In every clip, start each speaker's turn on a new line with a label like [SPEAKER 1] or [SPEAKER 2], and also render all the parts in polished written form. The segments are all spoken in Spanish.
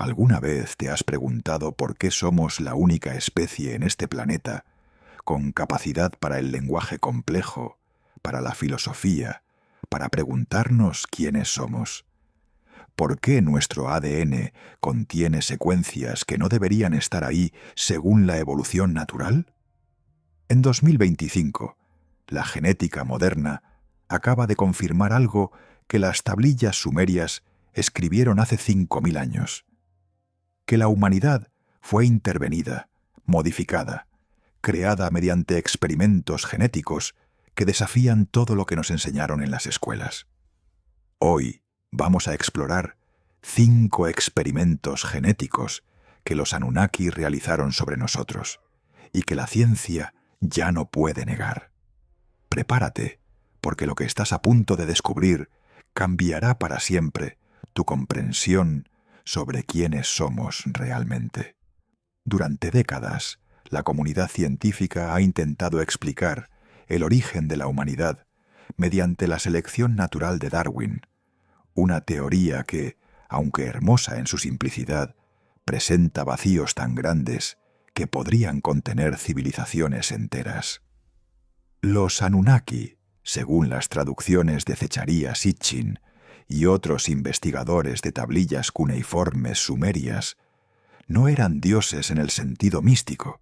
[SPEAKER 1] ¿Alguna vez te has preguntado por qué somos la única especie en este planeta con capacidad para el lenguaje complejo, para la filosofía, para preguntarnos quiénes somos? ¿Por qué nuestro ADN contiene secuencias que no deberían estar ahí según la evolución natural? En 2025, la genética moderna acaba de confirmar algo que las tablillas sumerias escribieron hace 5.000 años. Que la humanidad fue intervenida, modificada, creada mediante experimentos genéticos que desafían todo lo que nos enseñaron en las escuelas. Hoy vamos a explorar 5 experimentos genéticos que los Anunnaki realizaron sobre nosotros y que la ciencia ya no puede negar. Prepárate, porque lo que estás a punto de descubrir cambiará para siempre tu comprensión sobre quiénes somos realmente. Durante décadas, la comunidad científica ha intentado explicar el origen de la humanidad mediante la selección natural de Darwin, una teoría que, aunque hermosa en su simplicidad, presenta vacíos tan grandes que podrían contener civilizaciones enteras. Los Anunnaki, según las traducciones de Zecharia Sitchin y otros investigadores de tablillas cuneiformes sumerias, no eran dioses en el sentido místico,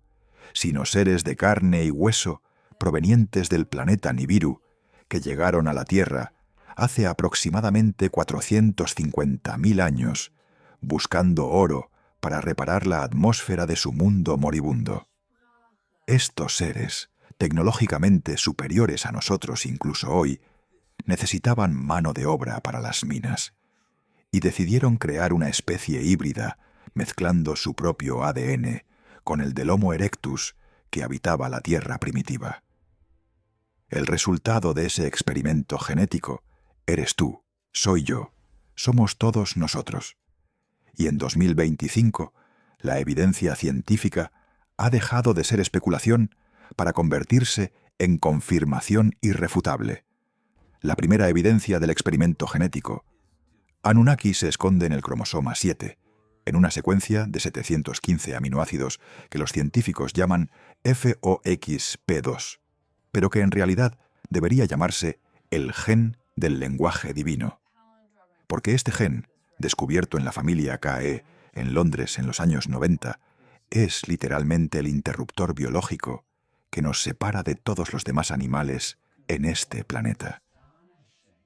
[SPEAKER 1] sino seres de carne y hueso provenientes del planeta Nibiru, que llegaron a la Tierra hace aproximadamente 450.000 años, buscando oro para reparar la atmósfera de su mundo moribundo. Estos seres, tecnológicamente superiores a nosotros incluso hoy, necesitaban mano de obra para las minas, y decidieron crear una especie híbrida, mezclando su propio ADN con el del Homo erectus que habitaba la Tierra primitiva. El resultado de ese experimento genético eres tú, soy yo, somos todos nosotros. Y en 2025, la evidencia científica ha dejado de ser especulación para convertirse en confirmación irrefutable. La primera evidencia del experimento genético. Anunnaki se esconde en el cromosoma 7, en una secuencia de 715 aminoácidos que los científicos llaman FOXP2, pero que en realidad debería llamarse el gen del lenguaje divino. Porque este gen, descubierto en la familia KE en Londres en los años 90, es literalmente el interruptor biológico que nos separa de todos los demás animales en este planeta.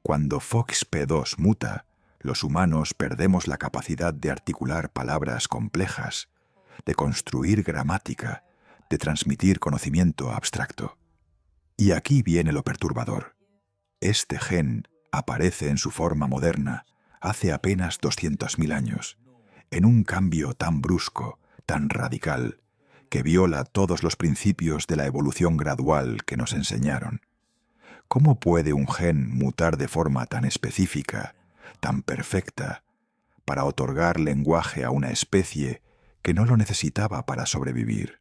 [SPEAKER 1] Cuando FOXP2 muta, los humanos perdemos la capacidad de articular palabras complejas, de construir gramática, de transmitir conocimiento abstracto. Y aquí viene lo perturbador. Este gen aparece en su forma moderna hace apenas 200.000 años, en un cambio tan brusco, tan radical, que viola todos los principios de la evolución gradual que nos enseñaron. ¿Cómo puede un gen mutar de forma tan específica, tan perfecta, para otorgar lenguaje a una especie que no lo necesitaba para sobrevivir?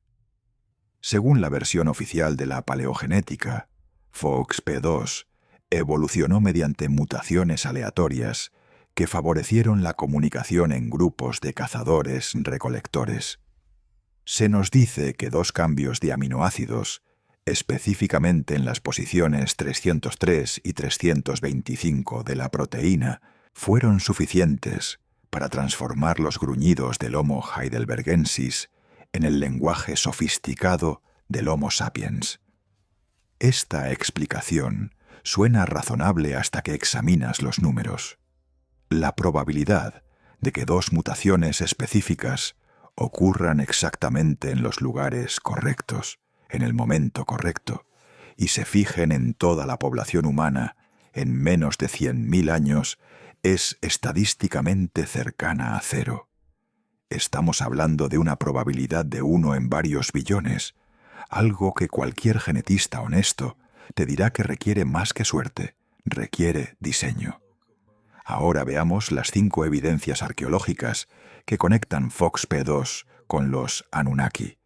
[SPEAKER 1] Según la versión oficial de la paleogenética, FOXP2 evolucionó mediante mutaciones aleatorias que favorecieron la comunicación en grupos de cazadores-recolectores. Se nos dice que 2 cambios de aminoácidos, específicamente en las posiciones 303 y 325 de la proteína, fueron suficientes para transformar los gruñidos del Homo heidelbergensis en el lenguaje sofisticado del Homo sapiens. Esta explicación suena razonable hasta que examinas los números. La probabilidad de que 2 mutaciones específicas ocurran exactamente en los lugares correctos, en el momento correcto, y se fijen en toda la población humana en menos de 100.000 años, es estadísticamente cercana a 0. Estamos hablando de una probabilidad de 1 en varios billones, algo que cualquier genetista honesto te dirá que requiere más que suerte, requiere diseño. Ahora veamos las 5 evidencias arqueológicas que conectan FOXP2 con los Anunnaki.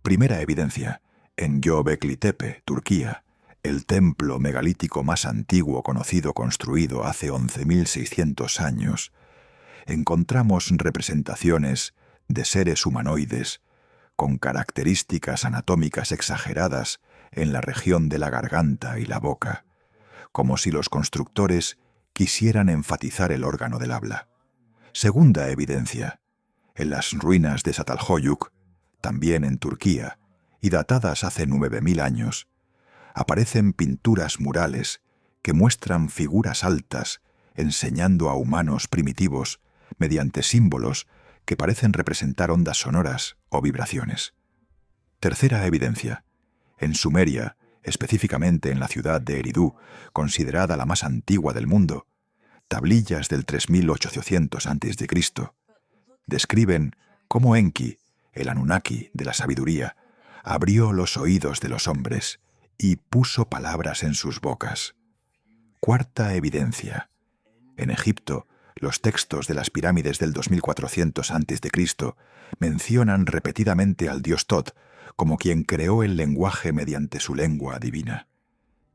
[SPEAKER 1] Primera evidencia, en Göbekli Tepe, Turquía, el templo megalítico más antiguo conocido construido hace 11.600 años, encontramos representaciones de seres humanoides con características anatómicas exageradas en la región de la garganta y la boca, como si los constructores quisieran enfatizar el órgano del habla. Segunda evidencia: en las ruinas de Çatalhöyük, también en Turquía, y datadas hace 9000 años, aparecen pinturas murales que muestran figuras altas enseñando a humanos primitivos mediante símbolos que parecen representar ondas sonoras o vibraciones. Tercera evidencia: en Sumeria, específicamente en la ciudad de Eridu, considerada la más antigua del mundo, tablillas del 3800 a.C., describen cómo Enki, el Anunnaki de la sabiduría, abrió los oídos de los hombres y puso palabras en sus bocas. Cuarta evidencia: en Egipto, los textos de las pirámides del 2400 a.C. mencionan repetidamente al dios Tot como quien creó el lenguaje mediante su lengua divina.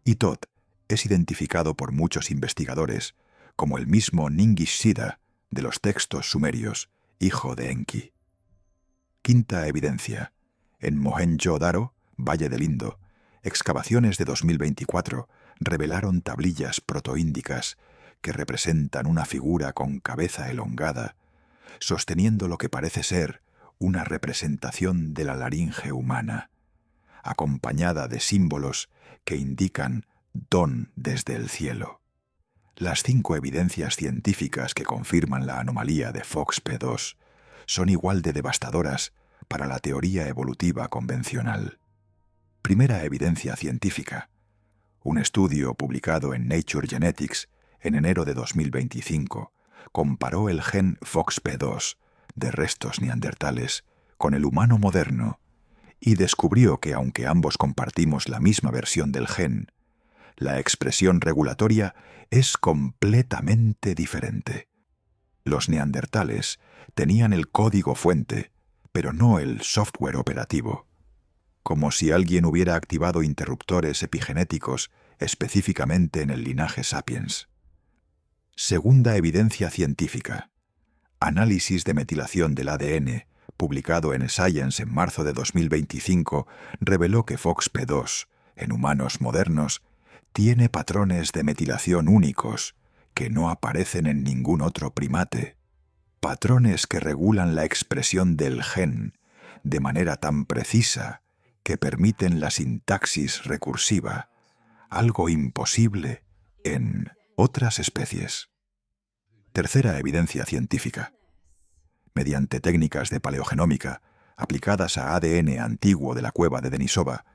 [SPEAKER 1] Y Tot es identificado por muchos investigadores como el mismo Ningishzida de los textos sumerios, hijo de Enki. Quinta evidencia: en Mohenjo-Daro, Valle del Indo, excavaciones de 2024 revelaron tablillas protoíndicas que representan una figura con cabeza elongada, sosteniendo lo que parece ser una representación de la laringe humana, acompañada de símbolos que indican don desde el cielo. Las 5 evidencias científicas que confirman la anomalía de FOXP2 son igual de devastadoras para la teoría evolutiva convencional. Primera evidencia científica: un estudio publicado en Nature Genetics en enero de 2025 comparó el gen FOXP2 de restos neandertales con el humano moderno y descubrió que, aunque ambos compartimos la misma versión del gen, la expresión regulatoria es completamente diferente. Los neandertales tenían el código fuente, pero no el software operativo, como si alguien hubiera activado interruptores epigenéticos específicamente en el linaje Sapiens. Segunda evidencia científica: análisis de metilación del ADN, publicado en Science en marzo de 2025, reveló que FOXP2, en humanos modernos, tiene patrones de metilación únicos que no aparecen en ningún otro primate. Patrones que regulan la expresión del gen de manera tan precisa que permiten la sintaxis recursiva, algo imposible en otras especies. Tercera evidencia científica: mediante técnicas de paleogenómica aplicadas a ADN antiguo de la cueva de Denisova,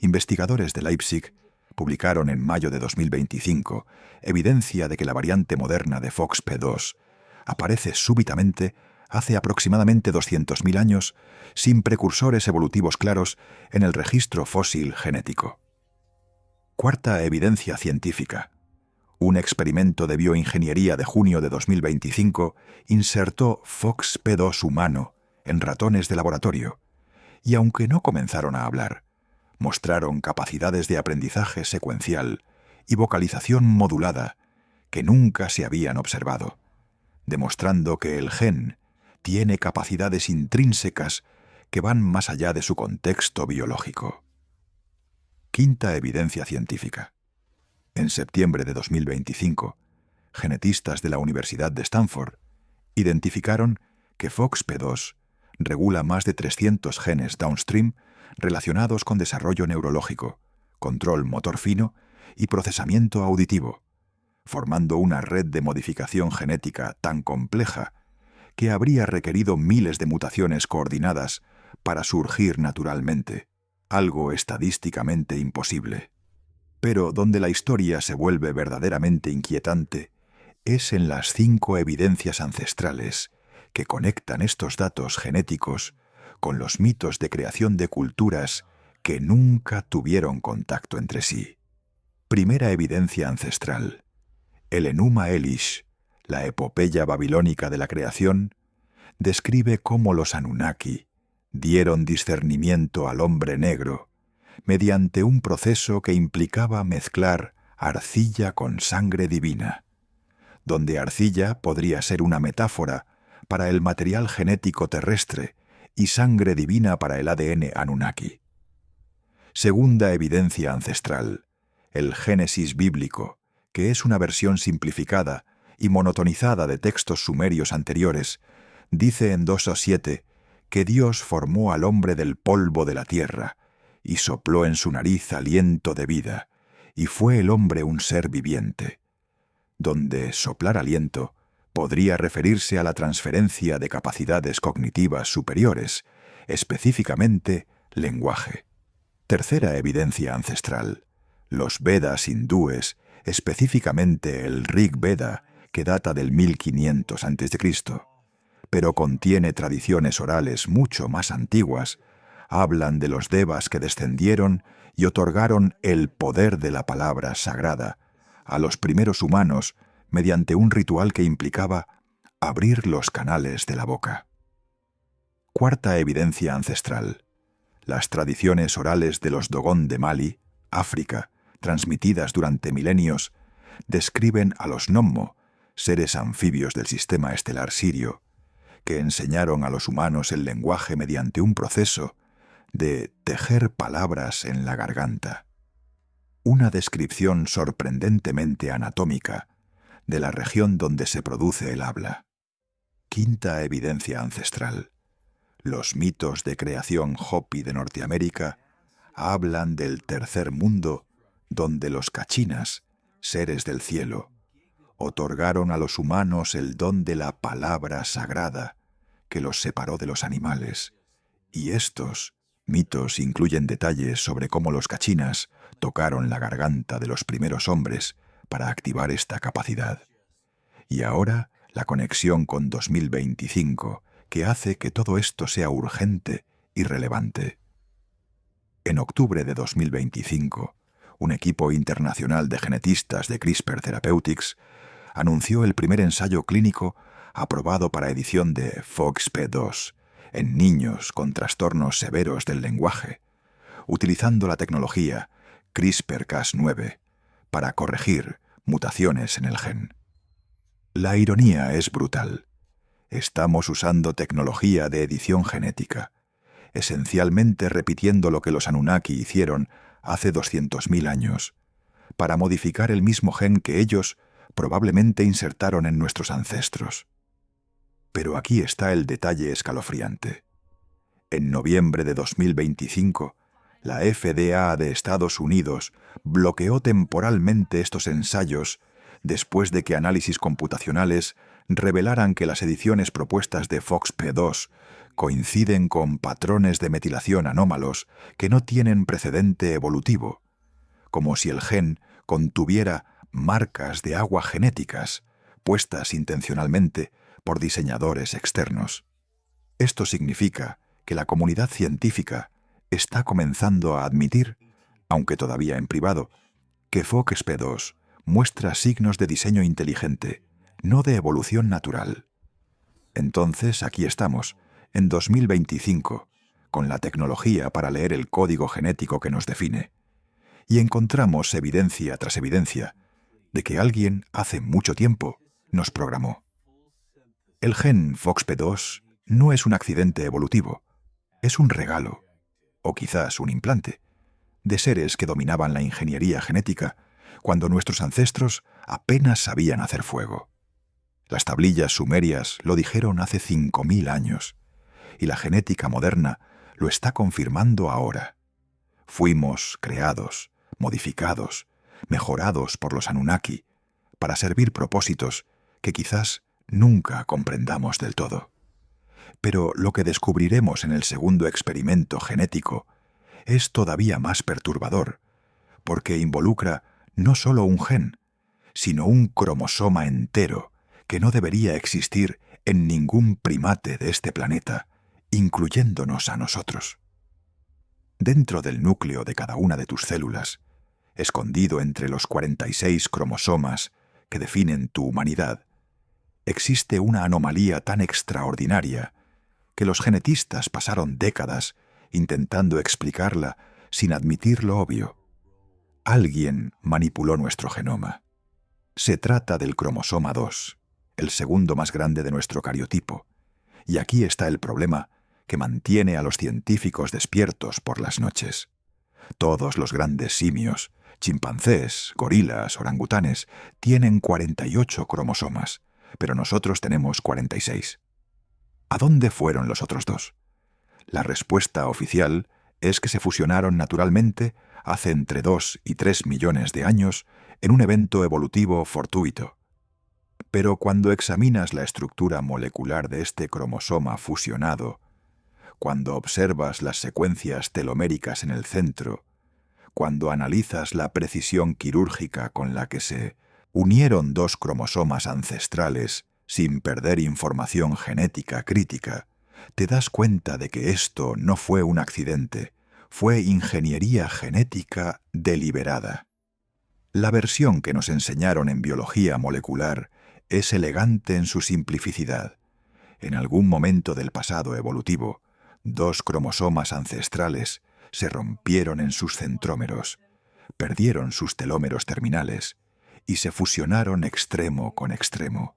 [SPEAKER 1] investigadores de Leipzig publicaron en mayo de 2025 evidencia de que la variante moderna de FOXP2 aparece súbitamente hace aproximadamente 200.000 años sin precursores evolutivos claros en el registro fósil genético. Cuarta evidencia científica: un experimento de bioingeniería de junio de 2025 insertó FOXP2 humano en ratones de laboratorio y, aunque no comenzaron a hablar, mostraron capacidades de aprendizaje secuencial y vocalización modulada que nunca se habían observado, demostrando que el gen tiene capacidades intrínsecas que van más allá de su contexto biológico. Quinta evidencia científica: en septiembre de 2025, genetistas de la Universidad de Stanford identificaron que FOXP2 regula más de 300 genes downstream relacionados con desarrollo neurológico, control motor fino y procesamiento auditivo, formando una red de modificación genética tan compleja que habría requerido miles de mutaciones coordinadas para surgir naturalmente, algo estadísticamente imposible. Pero donde la historia se vuelve verdaderamente inquietante es en las 5 evidencias ancestrales que conectan estos datos genéticos con los mitos de creación de culturas que nunca tuvieron contacto entre sí. Primera evidencia ancestral: el Enuma Elish, la epopeya babilónica de la creación, describe cómo los Anunnaki dieron discernimiento al hombre negro mediante un proceso que implicaba mezclar arcilla con sangre divina, donde arcilla podría ser una metáfora para el material genético terrestre y sangre divina para el ADN Anunnaki. Segunda evidencia ancestral, el Génesis bíblico, que es una versión simplificada y monotonizada de textos sumerios anteriores, dice en 2:7 que Dios formó al hombre del polvo de la tierra y sopló en su nariz aliento de vida, y fue el hombre un ser viviente, donde soplar aliento podría referirse a la transferencia de capacidades cognitivas superiores, específicamente lenguaje. Tercera evidencia ancestral, los Vedas hindúes, específicamente el Rig Veda, que data del 1500 a.C., pero contiene tradiciones orales mucho más antiguas, hablan de los devas que descendieron y otorgaron el poder de la palabra sagrada a los primeros humanos mediante un ritual que implicaba abrir los canales de la boca. Cuarta evidencia ancestral, las tradiciones orales de los Dogon de Mali, África, transmitidas durante milenios, describen a los Nommo, seres anfibios del sistema estelar sirio, que enseñaron a los humanos el lenguaje mediante un proceso de tejer palabras en la garganta. Una descripción sorprendentemente anatómica de la región donde se produce el habla. Quinta evidencia ancestral. Los mitos de creación Hopi de Norteamérica hablan del tercer mundo, donde los Kachinas, seres del cielo, otorgaron a los humanos el don de la palabra sagrada que los separó de los animales, y estos mitos incluyen detalles sobre cómo los Kachinas tocaron la garganta de los primeros hombres para activar esta capacidad. Y ahora la conexión con 2025, que hace que todo esto sea urgente y relevante. En octubre de 2025, un equipo internacional de genetistas de CRISPR Therapeutics anunció el primer ensayo clínico aprobado para edición de FOXP2 en niños con trastornos severos del lenguaje, utilizando la tecnología CRISPR-Cas9 para corregir mutaciones en el gen. La ironía es brutal. Estamos usando tecnología de edición genética, esencialmente repitiendo lo que los Anunnaki hicieron hace 200.000 años, para modificar el mismo gen que ellos probablemente insertaron en nuestros ancestros. Pero aquí está el detalle escalofriante. En noviembre de 2025, la FDA de Estados Unidos bloqueó temporalmente estos ensayos después de que análisis computacionales revelaran que las ediciones propuestas de FOXP2 coinciden con patrones de metilación anómalos que no tienen precedente evolutivo, como si el gen contuviera marcas de agua genéticas puestas intencionalmente por diseñadores externos. Esto significa que la comunidad científica está comenzando a admitir, aunque todavía en privado, que FOXP2 muestra signos de diseño inteligente, no de evolución natural. Entonces, aquí estamos, en 2025, con la tecnología para leer el código genético que nos define, y encontramos evidencia tras evidencia de que alguien hace mucho tiempo nos programó. El gen FOXP2 no es un accidente evolutivo, es un regalo, o quizás un implante, de seres que dominaban la ingeniería genética cuando nuestros ancestros apenas sabían hacer fuego. Las tablillas sumerias lo dijeron hace 5.000 años, y la genética moderna lo está confirmando ahora. Fuimos creados, modificados, mejorados por los Anunnaki, para servir propósitos que quizás nunca comprendamos del todo. Pero lo que descubriremos en el segundo experimento genético es todavía más perturbador, porque involucra no solo un gen, sino un cromosoma entero que no debería existir en ningún primate de este planeta, incluyéndonos a nosotros. Dentro del núcleo de cada una de tus células, escondido entre los 46 cromosomas que definen tu humanidad, existe una anomalía tan extraordinaria que los genetistas pasaron décadas intentando explicarla sin admitir lo obvio. Alguien manipuló nuestro genoma. Se trata del cromosoma 2, el segundo más grande de nuestro cariotipo. Y aquí está el problema que mantiene a los científicos despiertos por las noches. Todos los grandes simios, chimpancés, gorilas, orangutanes, tienen 48 cromosomas, pero nosotros tenemos 46. ¿A dónde fueron los otros dos? La respuesta oficial es que se fusionaron naturalmente hace entre 2 y 3 millones de años en un evento evolutivo fortuito. Pero cuando examinas la estructura molecular de este cromosoma fusionado, cuando observas las secuencias teloméricas en el centro, cuando analizas la precisión quirúrgica con la que se unieron dos cromosomas ancestrales sin perder información genética crítica, te das cuenta de que esto no fue un accidente, fue ingeniería genética deliberada. La versión que nos enseñaron en biología molecular es elegante en su simplicidad. En algún momento del pasado evolutivo, dos cromosomas ancestrales se rompieron en sus centrómeros, perdieron sus telómeros terminales y se fusionaron extremo con extremo,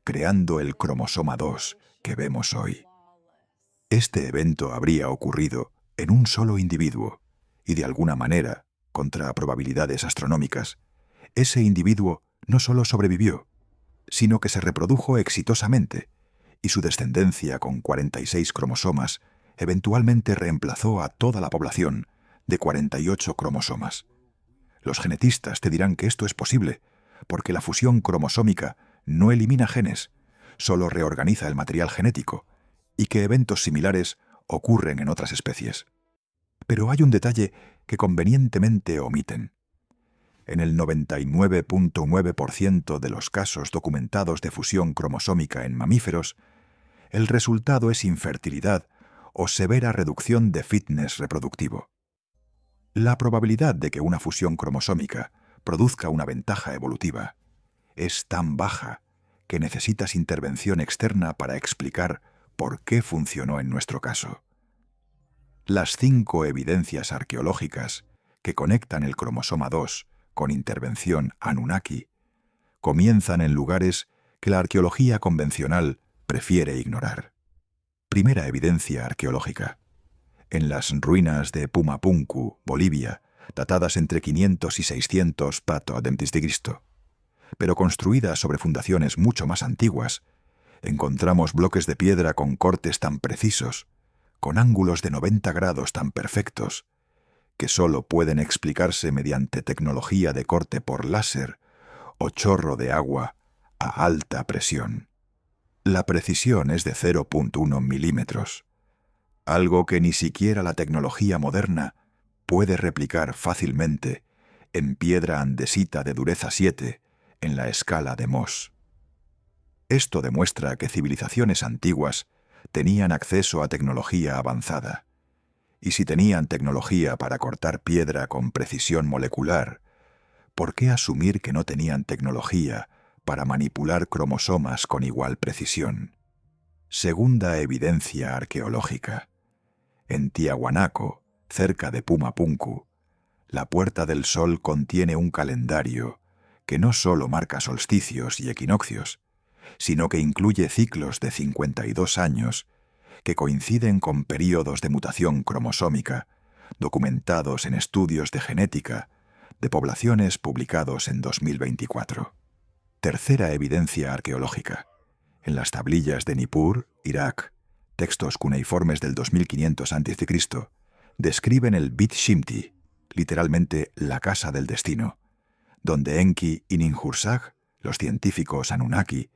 [SPEAKER 1] creando el cromosoma 2 que vemos hoy. Este evento habría ocurrido en un solo individuo y de alguna manera, contra probabilidades astronómicas, ese individuo no solo sobrevivió, sino que se reprodujo exitosamente y su descendencia con 46 cromosomas eventualmente reemplazó a toda la población de 48 cromosomas. Los genetistas te dirán que esto es posible, porque la fusión cromosómica no elimina genes, solo reorganiza el material genético, y que eventos similares ocurren en otras especies. Pero hay un detalle que convenientemente omiten. En el 99.9% de los casos documentados de fusión cromosómica en mamíferos, el resultado es infertilidad o severa reducción de fitness reproductivo. La probabilidad de que una fusión cromosómica produzca una ventaja evolutiva es tan baja que necesitas intervención externa para explicar por qué funcionó en nuestro caso. Las 5 evidencias arqueológicas que conectan el cromosoma 2 con intervención Anunnaki comienzan en lugares que la arqueología convencional prefiere ignorar. Primera evidencia arqueológica. En las ruinas de Pumapunku, Bolivia, datadas entre 500 y 600 p.a.c., pero construidas sobre fundaciones mucho más antiguas, encontramos bloques de piedra con cortes tan precisos, con ángulos de 90 grados tan perfectos, que solo pueden explicarse mediante tecnología de corte por láser o chorro de agua a alta presión. La precisión es de 0.1 milímetros, algo que ni siquiera la tecnología moderna puede replicar fácilmente en piedra andesita de dureza 7 en la escala de Mohs. Esto demuestra que civilizaciones antiguas tenían acceso a tecnología avanzada, y si tenían tecnología para cortar piedra con precisión molecular, ¿por qué asumir que no tenían tecnología para manipular cromosomas con igual precisión? Segunda evidencia arqueológica. En Tiahuanaco, cerca de Pumapunku, la Puerta del Sol contiene un calendario que no solo marca solsticios y equinoccios, sino que incluye ciclos de 52 años que coinciden con períodos de mutación cromosómica documentados en estudios de genética de poblaciones publicados en 2024. Tercera evidencia arqueológica. En las tablillas de Nippur, Irak, textos cuneiformes del 2500 a.C., describen el Bit Shimti, literalmente la casa del destino, donde Enki y Ninhursag, los científicos Anunnaki,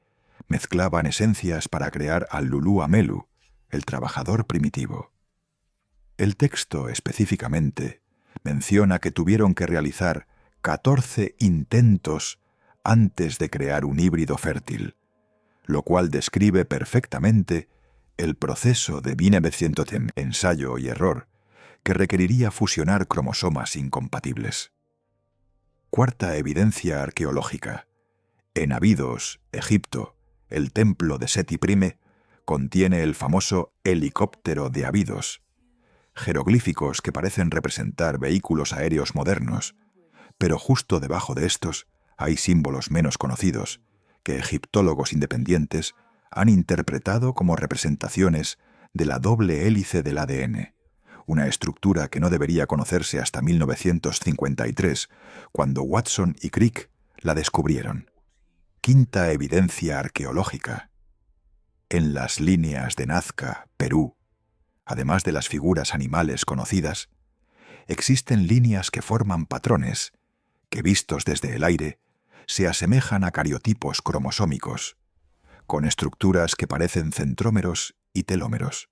[SPEAKER 1] mezclaban esencias para crear al Lulu Amelu, el trabajador primitivo. El texto específicamente menciona que tuvieron que realizar 14 intentos antes de crear un híbrido fértil, lo cual describe perfectamente el proceso de Binevetcientotem, ensayo y error, que requeriría fusionar cromosomas incompatibles. Cuarta evidencia arqueológica. En Abidos, Egipto, el templo de Seti I contiene el famoso helicóptero de Abidos, jeroglíficos que parecen representar vehículos aéreos modernos, pero justo debajo de estos Hay símbolos menos conocidos que egiptólogos independientes han interpretado como representaciones de la doble hélice del ADN, una estructura que no debería conocerse hasta 1953, cuando Watson y Crick la descubrieron. Quinta evidencia arqueológica. En las líneas de Nazca, Perú, además de las figuras animales conocidas, existen líneas que forman patrones que, vistos desde el aire, se asemejan a cariotipos cromosómicos, con estructuras que parecen centrómeros y telómeros,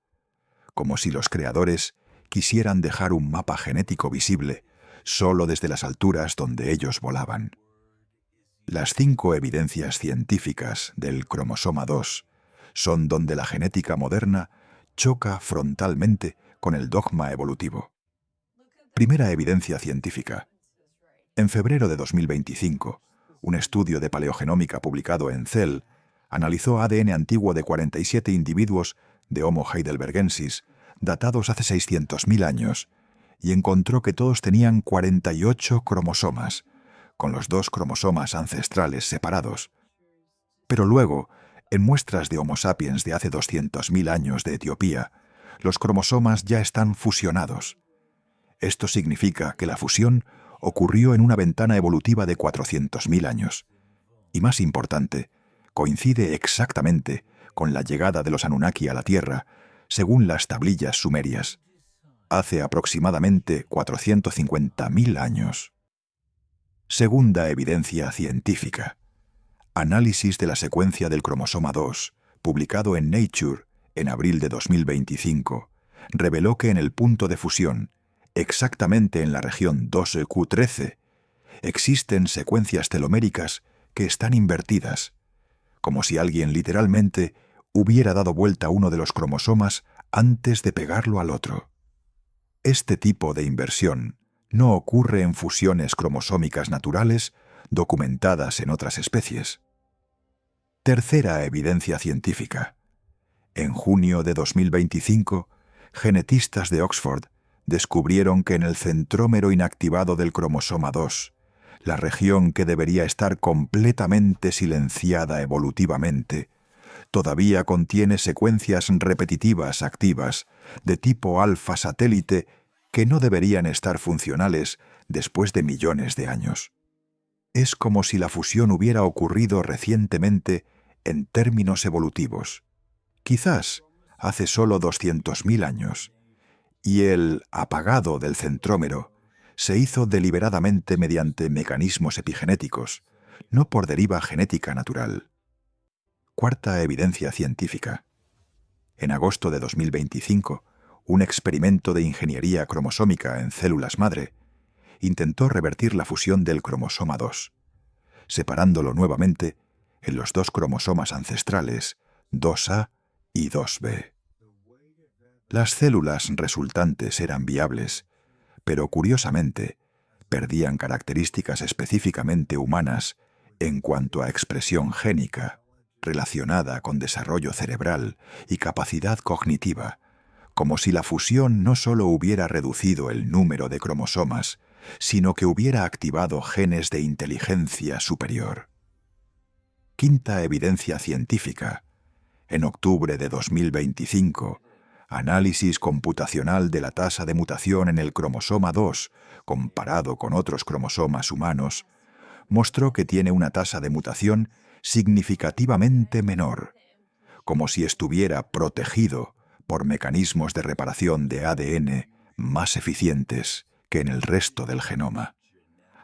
[SPEAKER 1] como si los creadores quisieran dejar un mapa genético visible solo desde las alturas donde ellos volaban. Las 5 evidencias científicas del cromosoma 2 son donde la genética moderna choca frontalmente con el dogma evolutivo. Primera evidencia científica. En febrero de 2025, un estudio de paleogenómica publicado en Cell analizó ADN antiguo de 47 individuos de Homo heidelbergensis, datados hace 600.000 años, y encontró que todos tenían 48 cromosomas, con los 2 cromosomas ancestrales separados. Pero luego, en muestras de Homo sapiens de hace 200.000 años de Etiopía, los cromosomas ya están fusionados. Esto significa que la fusión ocurrió en una ventana evolutiva de 400.000 años. Y más importante, coincide exactamente con la llegada de los Anunnaki a la Tierra, según las tablillas sumerias, hace aproximadamente 450.000 años. Segunda evidencia científica. Análisis de la secuencia del cromosoma 2, publicado en Nature en abril de 2025, reveló que en el punto de fusión, exactamente en la región 2q13, existen secuencias teloméricas que están invertidas, como si alguien literalmente hubiera dado vuelta a uno de los cromosomas antes de pegarlo al otro. Este tipo de inversión no ocurre en fusiones cromosómicas naturales documentadas en otras especies. Tercera evidencia científica. En junio de 2025, genetistas de Oxford descubrieron que en el centrómero inactivado del cromosoma 2, la región que debería estar completamente silenciada evolutivamente, todavía contiene secuencias repetitivas activas de tipo alfa satélite que no deberían estar funcionales después de millones de años. Es como si la fusión hubiera ocurrido recientemente en términos evolutivos, quizás hace solo 200.000 años, y el apagado del centrómero se hizo deliberadamente mediante mecanismos epigenéticos, no por deriva genética natural. Cuarta evidencia científica. En agosto de 2025, un experimento de ingeniería cromosómica en células madre intentó revertir la fusión del cromosoma 2, separándolo nuevamente en los 2 cromosomas ancestrales, 2A y 2B. Las células resultantes eran viables, pero curiosamente perdían características específicamente humanas en cuanto a expresión génica, relacionada con desarrollo cerebral y capacidad cognitiva, como si la fusión no solo hubiera reducido el número de cromosomas, sino que hubiera activado genes de inteligencia superior. Quinta evidencia científica. En octubre de 2025, análisis computacional de la tasa de mutación en el cromosoma 2, comparado con otros cromosomas humanos, mostró que tiene una tasa de mutación significativamente menor, como si estuviera protegido por mecanismos de reparación de ADN más eficientes que en el resto del genoma,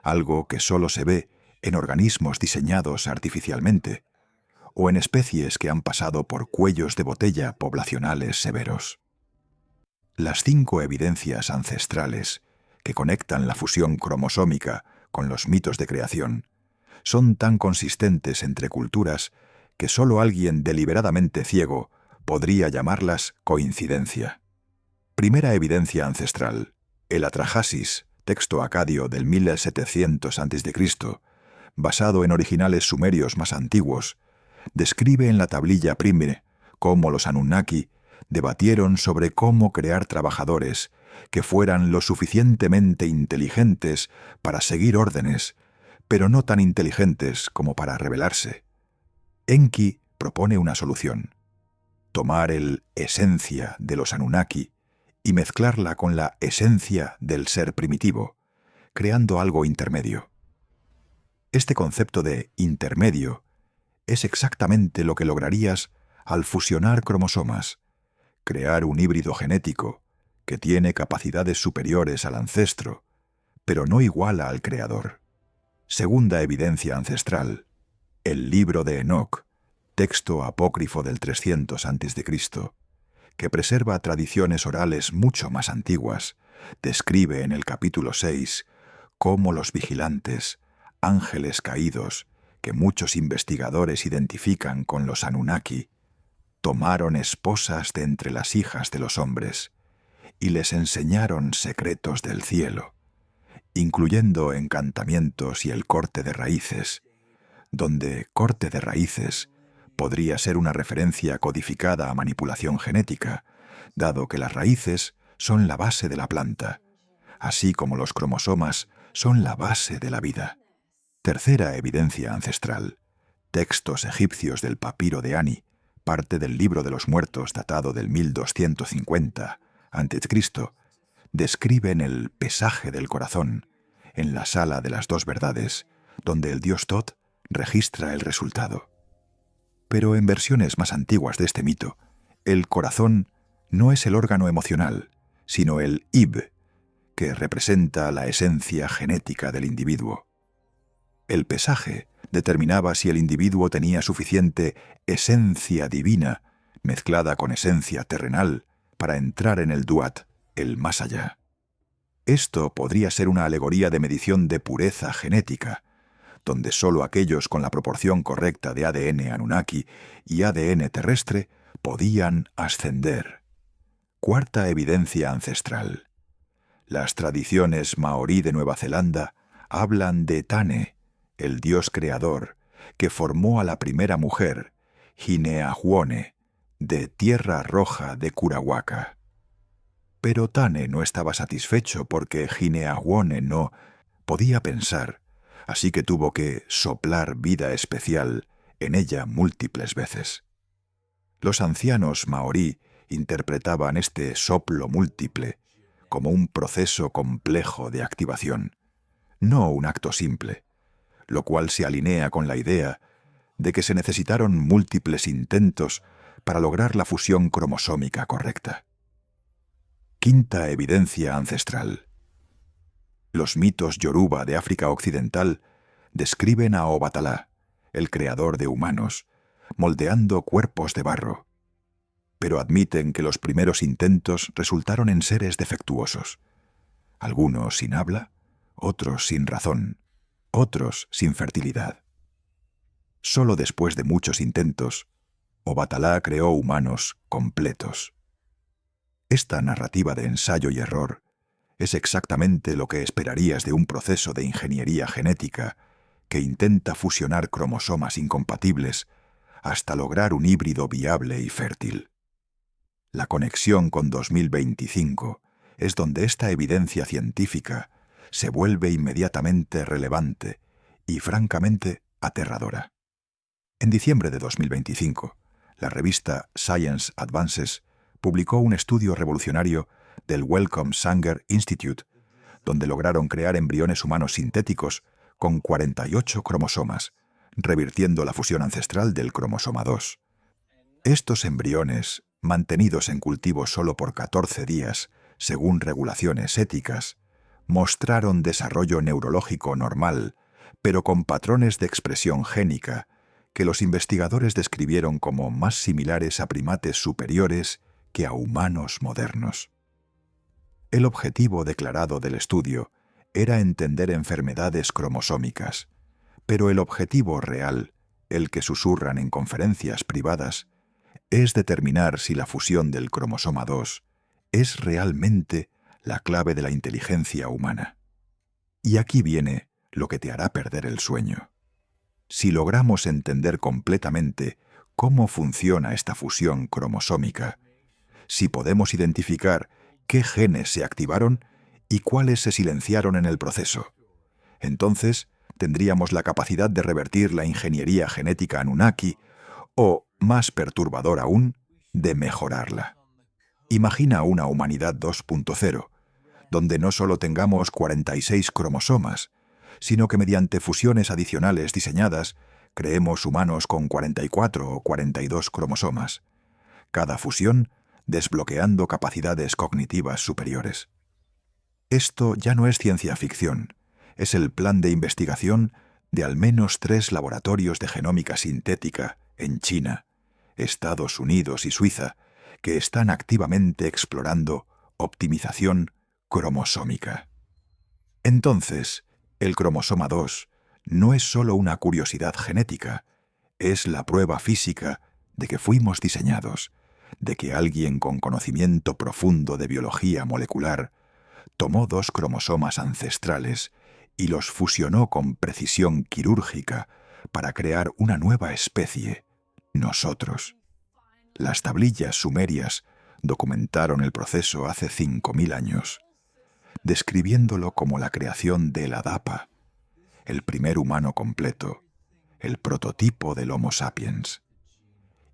[SPEAKER 1] algo que solo se ve en organismos diseñados artificialmente o en especies que han pasado por cuellos de botella poblacionales severos. Las 5 evidencias ancestrales que conectan la fusión cromosómica con los mitos de creación son tan consistentes entre culturas que solo alguien deliberadamente ciego podría llamarlas coincidencia. Primera evidencia ancestral, el Atrahasis, texto acadio del 1700 a.C., basado en originales sumerios más antiguos, describe en la tablilla Primre cómo los Anunnaki debatieron sobre cómo crear trabajadores que fueran lo suficientemente inteligentes para seguir órdenes, pero no tan inteligentes como para rebelarse. Enki propone una solución: tomar el esencia de los Anunnaki y mezclarla con la esencia del ser primitivo, creando algo intermedio. Este concepto de intermedio es exactamente lo que lograrías al fusionar cromosomas, crear un híbrido genético que tiene capacidades superiores al ancestro, pero no iguala al creador. Segunda evidencia ancestral: el libro de Enoc, texto apócrifo del 300 a.C., que preserva tradiciones orales mucho más antiguas, describe en el capítulo 6 cómo los vigilantes, ángeles caídos, que muchos investigadores identifican con los Anunnaki, tomaron esposas de entre las hijas de los hombres y les enseñaron secretos del cielo, incluyendo encantamientos y el corte de raíces, donde corte de raíces podría ser una referencia codificada a manipulación genética, dado que las raíces son la base de la planta, así como los cromosomas son la base de la vida. Tercera evidencia ancestral: textos egipcios del papiro de Ani, parte del libro de los muertos datado del 1250 a.C., describen el pesaje del corazón en la sala de las dos verdades, donde el dios Tot registra el resultado. Pero en versiones más antiguas de este mito, el corazón no es el órgano emocional, sino el Ib, que representa la esencia genética del individuo. El pesaje determinaba si el individuo tenía suficiente esencia divina mezclada con esencia terrenal para entrar en el Duat, el más allá. Esto podría ser una alegoría de medición de pureza genética, donde solo aquellos con la proporción correcta de ADN Anunnaki y ADN terrestre podían ascender. Cuarta evidencia ancestral: las tradiciones maorí de Nueva Zelanda hablan de Tane, el dios creador, que formó a la primera mujer, Hineahuone, de Tierra Roja de Curahuaca. Pero Tane no estaba satisfecho porque Hineahuone no podía pensar, así que tuvo que soplar vida especial en ella múltiples veces. Los ancianos maorí interpretaban este soplo múltiple como un proceso complejo de activación, no un acto simple, lo cual se alinea con la idea de que se necesitaron múltiples intentos para lograr la fusión cromosómica correcta. Quinta evidencia ancestral: los mitos yoruba de África Occidental describen a Obatalá, el creador de humanos, moldeando cuerpos de barro, pero admiten que los primeros intentos resultaron en seres defectuosos, algunos sin habla, otros sin razón, otros sin fertilidad. Solo después de muchos intentos, Obatalá creó humanos completos. Esta narrativa de ensayo y error es exactamente lo que esperarías de un proceso de ingeniería genética que intenta fusionar cromosomas incompatibles hasta lograr un híbrido viable y fértil. La conexión con 2025 es donde esta evidencia científica se vuelve inmediatamente relevante y francamente aterradora. En diciembre de 2025, la revista Science Advances publicó un estudio revolucionario del Wellcome Sanger Institute, donde lograron crear embriones humanos sintéticos con 48 cromosomas, revirtiendo la fusión ancestral del cromosoma 2. Estos embriones, mantenidos en cultivo solo por 14 días, según regulaciones éticas, mostraron desarrollo neurológico normal, pero con patrones de expresión génica que los investigadores describieron como más similares a primates superiores que a humanos modernos. El objetivo declarado del estudio era entender enfermedades cromosómicas, pero el objetivo real, el que susurran en conferencias privadas, es determinar si la fusión del cromosoma 2 es realmente la clave de la inteligencia humana. Y aquí viene lo que te hará perder el sueño. Si logramos entender completamente cómo funciona esta fusión cromosómica, si podemos identificar qué genes se activaron y cuáles se silenciaron en el proceso, entonces tendríamos la capacidad de revertir la ingeniería genética Anunnaki o, más perturbador aún, de mejorarla. Imagina una humanidad 2.0, donde no solo tengamos 46 cromosomas, sino que mediante fusiones adicionales diseñadas, creemos humanos con 44 o 42 cromosomas. Cada fusión desbloqueando capacidades cognitivas superiores. Esto ya no es ciencia ficción, es el plan de investigación de al menos 3 laboratorios de genómica sintética en China, Estados Unidos y Suiza, que están activamente explorando optimización cromosómica. Entonces, el cromosoma 2 no es solo una curiosidad genética, es la prueba física de que fuimos diseñados, de que alguien con conocimiento profundo de biología molecular tomó 2 cromosomas ancestrales y los fusionó con precisión quirúrgica para crear una nueva especie, nosotros. Las tablillas sumerias documentaron el proceso hace 5000 años, describiéndolo como la creación del Adapa, el primer humano completo, el prototipo del Homo sapiens.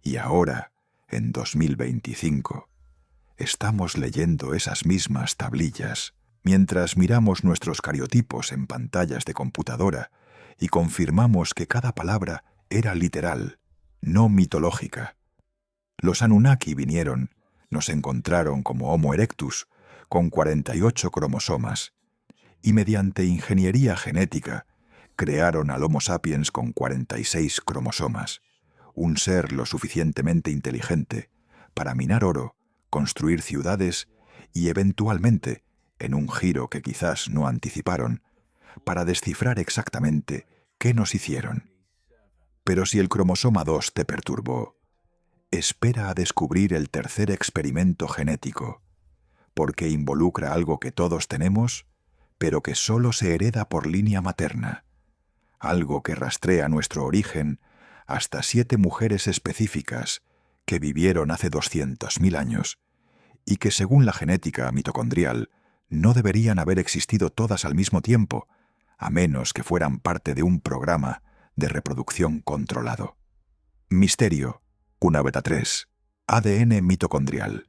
[SPEAKER 1] Y ahora, en 2025, estamos leyendo esas mismas tablillas mientras miramos nuestros cariotipos en pantallas de computadora y confirmamos que cada palabra era literal, no mitológica. Los Anunnaki vinieron, nos encontraron como Homo erectus, con 48 cromosomas, y mediante ingeniería genética crearon al Homo sapiens con 46 cromosomas, un ser lo suficientemente inteligente para minar oro, construir ciudades y eventualmente, en un giro que quizás no anticiparon, para descifrar exactamente qué nos hicieron. Pero si el cromosoma 2 te perturbó, espera a descubrir el tercer experimento genético, porque involucra algo que todos tenemos, pero que solo se hereda por línea materna, algo que rastrea nuestro origen hasta 7 mujeres específicas que vivieron hace 200.000 años y que, según la genética mitocondrial, no deberían haber existido todas al mismo tiempo, a menos que fueran parte de un programa de reproducción controlado. Misterio, Cuna Beta 3, ADN mitocondrial,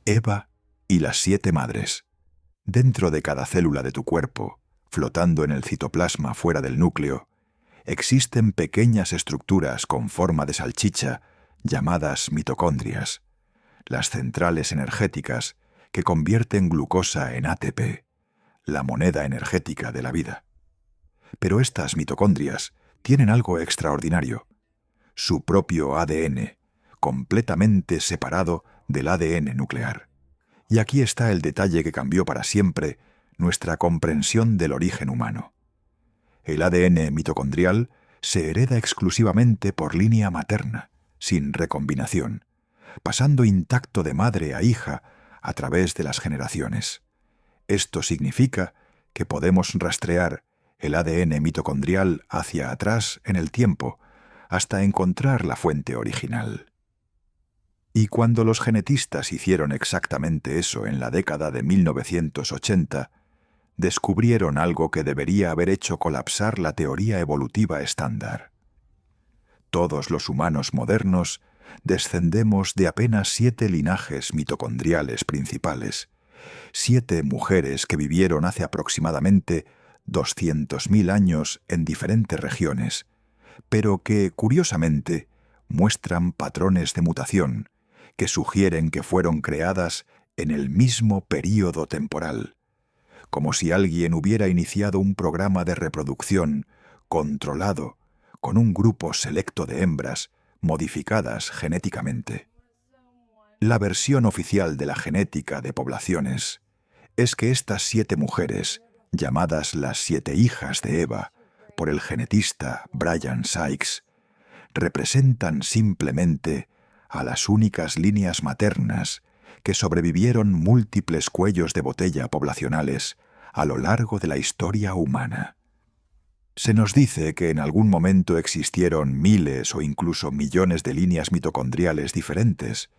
[SPEAKER 1] Eva y las 7 madres. Dentro de cada célula de tu cuerpo, flotando en el citoplasma fuera del núcleo, existen pequeñas estructuras con forma de salchicha llamadas mitocondrias, las centrales energéticas que convierten glucosa en ATP, la moneda energética de la vida. Pero estas mitocondrias tienen algo extraordinario: su propio ADN, completamente separado del ADN nuclear. Y aquí está el detalle que cambió para siempre nuestra comprensión del origen humano. El ADN mitocondrial se hereda exclusivamente por línea materna, sin recombinación, pasando intacto de madre a hija a través de las generaciones. Esto significa que podemos rastrear el ADN mitocondrial hacia atrás en el tiempo hasta encontrar la fuente original. Y cuando los genetistas hicieron exactamente eso en la década de 1980, descubrieron algo que debería haber hecho colapsar la teoría evolutiva estándar. Todos los humanos modernos descendemos de apenas 7 linajes mitocondriales principales, 7 mujeres que vivieron hace aproximadamente 200.000 años en diferentes regiones, pero que, curiosamente, muestran patrones de mutación que sugieren que fueron creadas en el mismo período temporal, como si alguien hubiera iniciado un programa de reproducción controlado con un grupo selecto de hembras modificadas genéticamente. La versión oficial de la genética de poblaciones es que estas 7 mujeres, llamadas las 7 hijas de Eva por el genetista Brian Sykes, representan simplemente a las únicas líneas maternas que sobrevivieron múltiples cuellos de botella poblacionales a lo largo de la historia humana. Se nos dice que en algún momento existieron miles o incluso millones de líneas mitocondriales diferentes,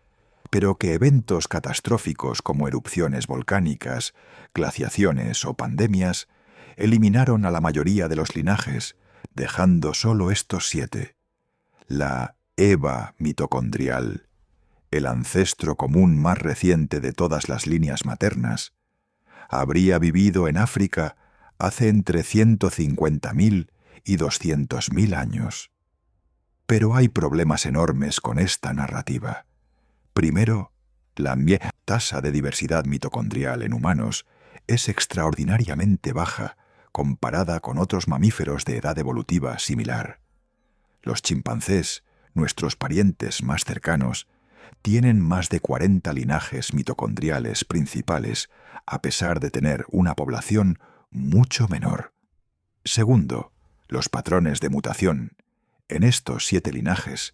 [SPEAKER 1] pero que eventos catastróficos como erupciones volcánicas, glaciaciones o pandemias eliminaron a la mayoría de los linajes, dejando solo estos 7. La Eva mitocondrial, el ancestro común más reciente de todas las líneas maternas, habría vivido en África hace entre 150.000 y 200.000 años. Pero hay problemas enormes con esta narrativa. Primero, la tasa de diversidad mitocondrial en humanos es extraordinariamente baja comparada con otros mamíferos de edad evolutiva similar. Los chimpancés, nuestros parientes más cercanos, tienen más de 40 linajes mitocondriales principales, a pesar de tener una población mucho menor. Segundo, los patrones de mutación en estos 7 linajes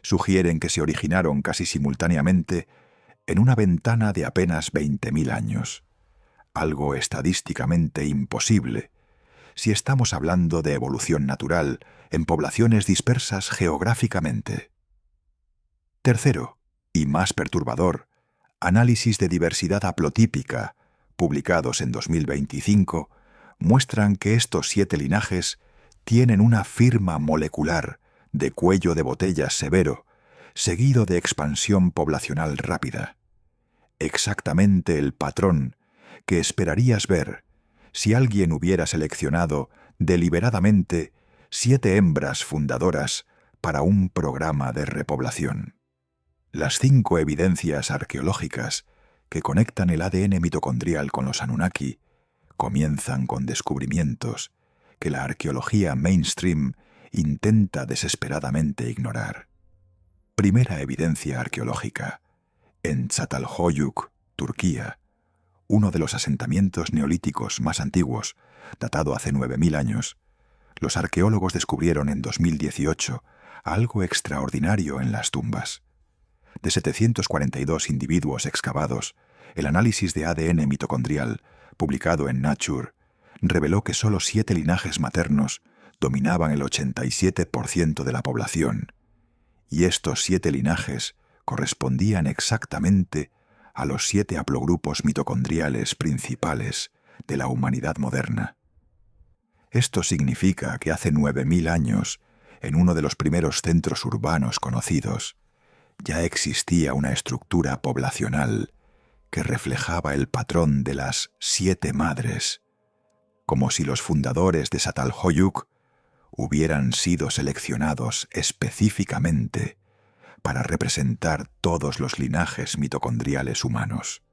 [SPEAKER 1] sugieren que se originaron casi simultáneamente en una ventana de apenas 20.000 años, algo estadísticamente imposible si estamos hablando de evolución natural en poblaciones dispersas geográficamente. Tercero, y más perturbador, análisis de diversidad haplotípica, publicados en 2025, muestran que estos 7 linajes tienen una firma molecular de cuello de botella severo, seguido de expansión poblacional rápida. Exactamente el patrón que esperarías ver si alguien hubiera seleccionado deliberadamente 7 hembras fundadoras para un programa de repoblación. Las 5 evidencias arqueológicas que conectan el ADN mitocondrial con los Anunnaki comienzan con descubrimientos que la arqueología mainstream intenta desesperadamente ignorar. Primera evidencia arqueológica. En Çatalhöyük, Turquía, uno de los asentamientos neolíticos más antiguos, datado hace 9.000 años, los arqueólogos descubrieron en 2018 algo extraordinario en las tumbas. De 742 individuos excavados, el análisis de ADN mitocondrial, publicado en Nature, reveló que solo 7 linajes maternos dominaban el 87% de la población, y estos 7 linajes correspondían exactamente a los 7 haplogrupos mitocondriales principales de la humanidad moderna. Esto significa que hace 9.000 años, en uno de los primeros centros urbanos conocidos, ya existía una estructura poblacional que reflejaba el patrón de las 7 madres, como si los fundadores de Çatalhöyük hubieran sido seleccionados específicamente para representar todos los linajes mitocondriales humanos.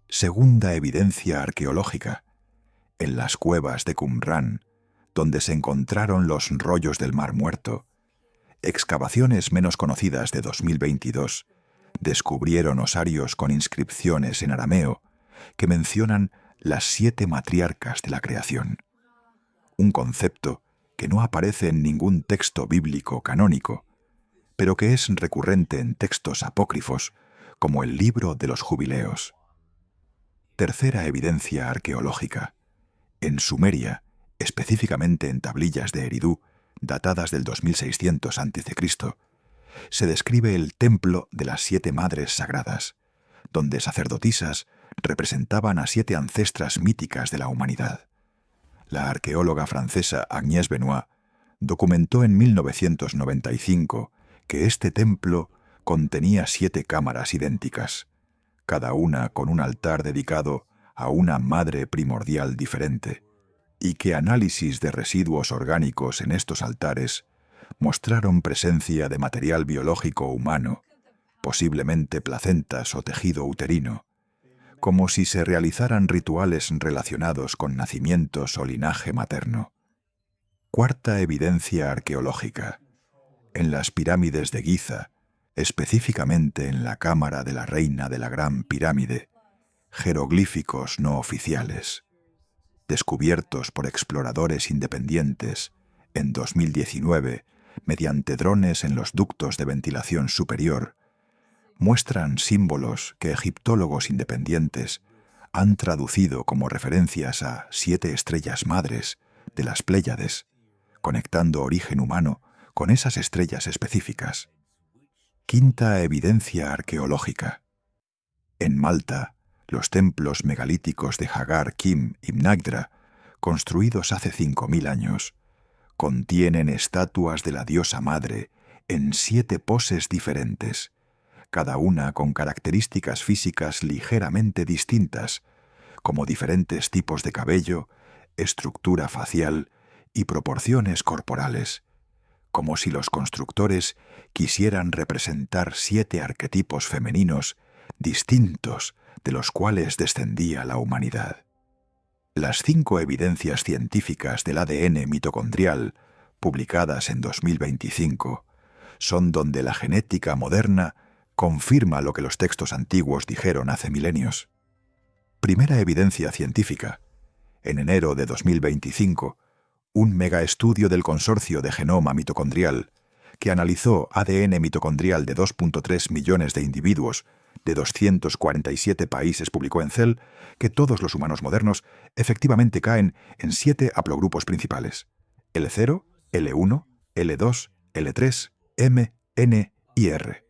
[SPEAKER 1] Segunda evidencia arqueológica. En las cuevas de Qumrán, donde se encontraron los rollos del Mar Muerto, excavaciones menos conocidas de 2022 descubrieron osarios con inscripciones en arameo que mencionan las 7 matriarcas de la creación, un concepto que no aparece en ningún texto bíblico canónico, pero que es recurrente en textos apócrifos como el Libro de los Jubileos. Tercera evidencia arqueológica. En Sumeria, específicamente en tablillas de Eridu, datadas del 2600 a.C., se describe el templo de las 7 madres sagradas, donde sacerdotisas representaban a 7 ancestras míticas de la humanidad. La arqueóloga francesa Agnès Benoit documentó en 1995 que este templo contenía 7 cámaras idénticas, cada una con un altar dedicado a una madre primordial diferente, y que análisis de residuos orgánicos en estos altares mostraron presencia de material biológico humano, posiblemente placentas o tejido uterino, como si se realizaran rituales relacionados con nacimientos o linaje materno. Cuarta evidencia arqueológica. En las pirámides de Giza, específicamente en la cámara de la reina de la Gran Pirámide, jeroglíficos no oficiales, descubiertos por exploradores independientes en 2019 mediante drones en los ductos de ventilación superior, muestran símbolos que egiptólogos independientes han traducido como referencias a 7 estrellas madres de las Pléyades, conectando origen humano con esas estrellas específicas. Quinta evidencia arqueológica. En Malta, los templos megalíticos de Hagar, Kim y Mnagdra construidos hace 5.000 años, contienen estatuas de la diosa madre en 7 poses diferentes, cada una con características físicas ligeramente distintas, como diferentes tipos de cabello, estructura facial y proporciones corporales, como si los constructores quisieran representar 7 arquetipos femeninos distintos de los cuales descendía la humanidad. Las 5 evidencias científicas del ADN mitocondrial, publicadas en 2025, son donde la genética moderna confirma lo que los textos antiguos dijeron hace milenios. Primera evidencia científica. En enero de 2025, un megaestudio del Consorcio de Genoma Mitocondrial, que analizó ADN mitocondrial de 2.3 millones de individuos de 247 países, publicó en Cell que todos los humanos modernos efectivamente caen en 7 haplogrupos principales: L0, L1, L2, L3, M, N y R,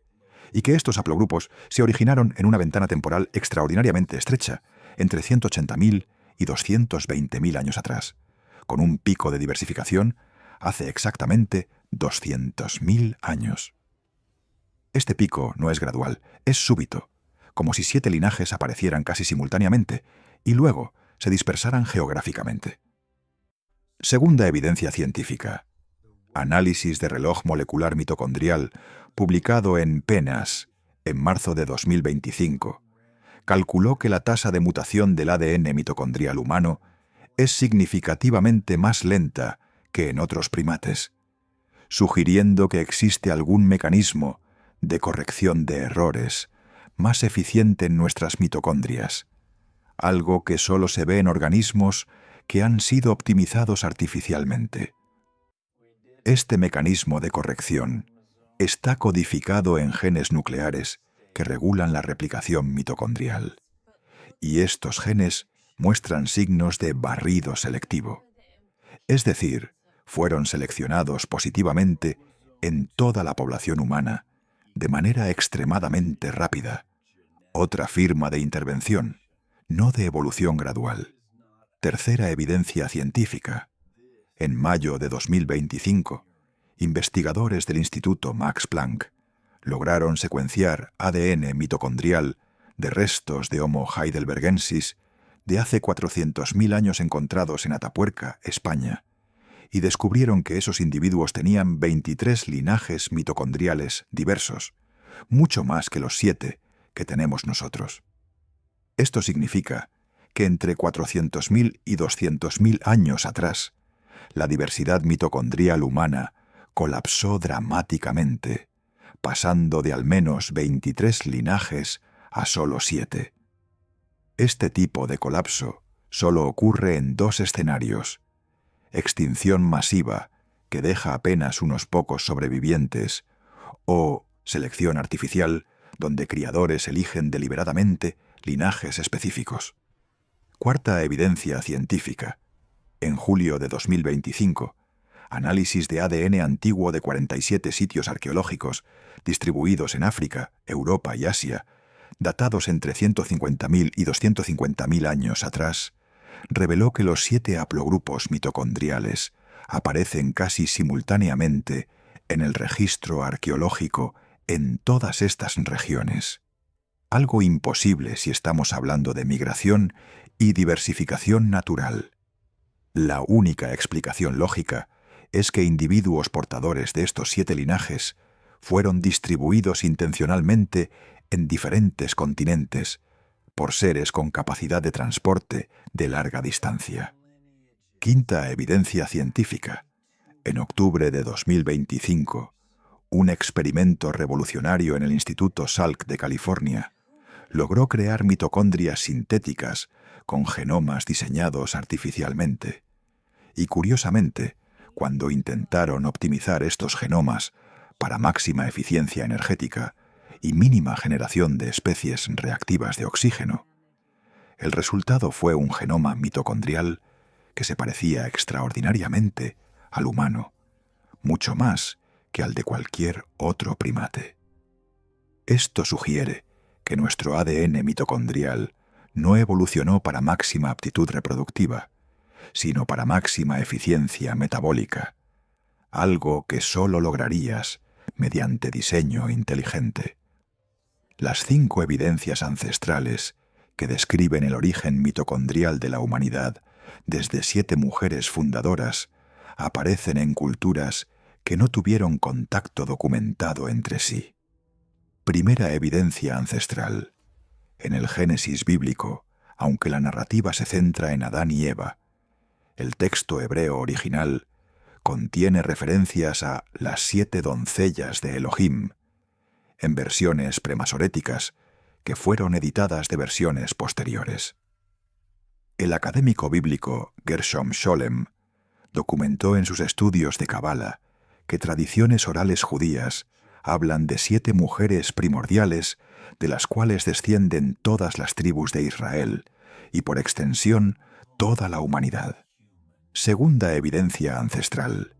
[SPEAKER 1] y que estos haplogrupos se originaron en una ventana temporal extraordinariamente estrecha, entre 180.000 y 220.000 años atrás, con un pico de diversificación hace exactamente 200.000 años. Este pico no es gradual, es súbito, como si 7 linajes aparecieran casi simultáneamente y luego se dispersaran geográficamente. Segunda evidencia científica. Análisis de reloj molecular mitocondrial, publicado en PNAS en marzo de 2025, calculó que la tasa de mutación del ADN mitocondrial humano es significativamente más lenta que en otros primates, sugiriendo que existe algún mecanismo de corrección de errores más eficiente en nuestras mitocondrias, algo que solo se ve en organismos que han sido optimizados artificialmente. Este mecanismo de corrección está codificado en genes nucleares que regulan la replicación mitocondrial, y estos genes muestran signos de barrido selectivo. Es decir, fueron seleccionados positivamente en toda la población humana, de manera extremadamente rápida. Otra firma de intervención, no de evolución gradual. Tercera evidencia científica. En mayo de 2025, investigadores del Instituto Max Planck lograron secuenciar ADN mitocondrial de restos de Homo heidelbergensis de hace 400.000 años encontrados en Atapuerca, España, y descubrieron que esos individuos tenían 23 linajes mitocondriales diversos, mucho más que los 7 que tenemos nosotros. Esto significa que entre 400.000 y 200.000 años atrás, la diversidad mitocondrial humana colapsó dramáticamente, pasando de al menos 23 linajes a solo 7. Este tipo de colapso solo ocurre en 2 escenarios: extinción masiva, que deja apenas unos pocos sobrevivientes, o selección artificial, donde criadores eligen deliberadamente linajes específicos. Cuarta evidencia científica. En julio de 2025, análisis de ADN antiguo de 47 sitios arqueológicos distribuidos en África, Europa y Asia, datados entre 150.000 y 250.000 años atrás, reveló que los 7 haplogrupos mitocondriales aparecen casi simultáneamente en el registro arqueológico en todas estas regiones. Algo imposible si estamos hablando de migración y diversificación natural. La única explicación lógica es que individuos portadores de estos 7 linajes fueron distribuidos intencionalmente en diferentes continentes por seres con capacidad de transporte de larga distancia. Quinta evidencia científica. En octubre de 2025, un experimento revolucionario en el Instituto Salk de California logró crear mitocondrias sintéticas con genomas diseñados artificialmente. Y curiosamente, cuando intentaron optimizar estos genomas para máxima eficiencia energética y mínima generación de especies reactivas de oxígeno, el resultado fue un genoma mitocondrial que se parecía extraordinariamente al humano, mucho más que al de cualquier otro primate. Esto sugiere que nuestro ADN mitocondrial no evolucionó para máxima aptitud reproductiva, sino para máxima eficiencia metabólica, algo que solo lograrías mediante diseño inteligente. Las 5 evidencias ancestrales que describen el origen mitocondrial de la humanidad desde 7 mujeres fundadoras aparecen en culturas que no tuvieron contacto documentado entre sí. Primera evidencia ancestral. En el Génesis bíblico, aunque la narrativa se centra en Adán y Eva, el texto hebreo original contiene referencias a las 7 doncellas de Elohim, en versiones premasoréticas que fueron editadas de versiones posteriores. El académico bíblico Gershom Scholem documentó en sus estudios de Cabala que tradiciones orales judías hablan de 7 mujeres primordiales de las cuales descienden todas las tribus de Israel y por extensión toda la humanidad. Segunda evidencia ancestral.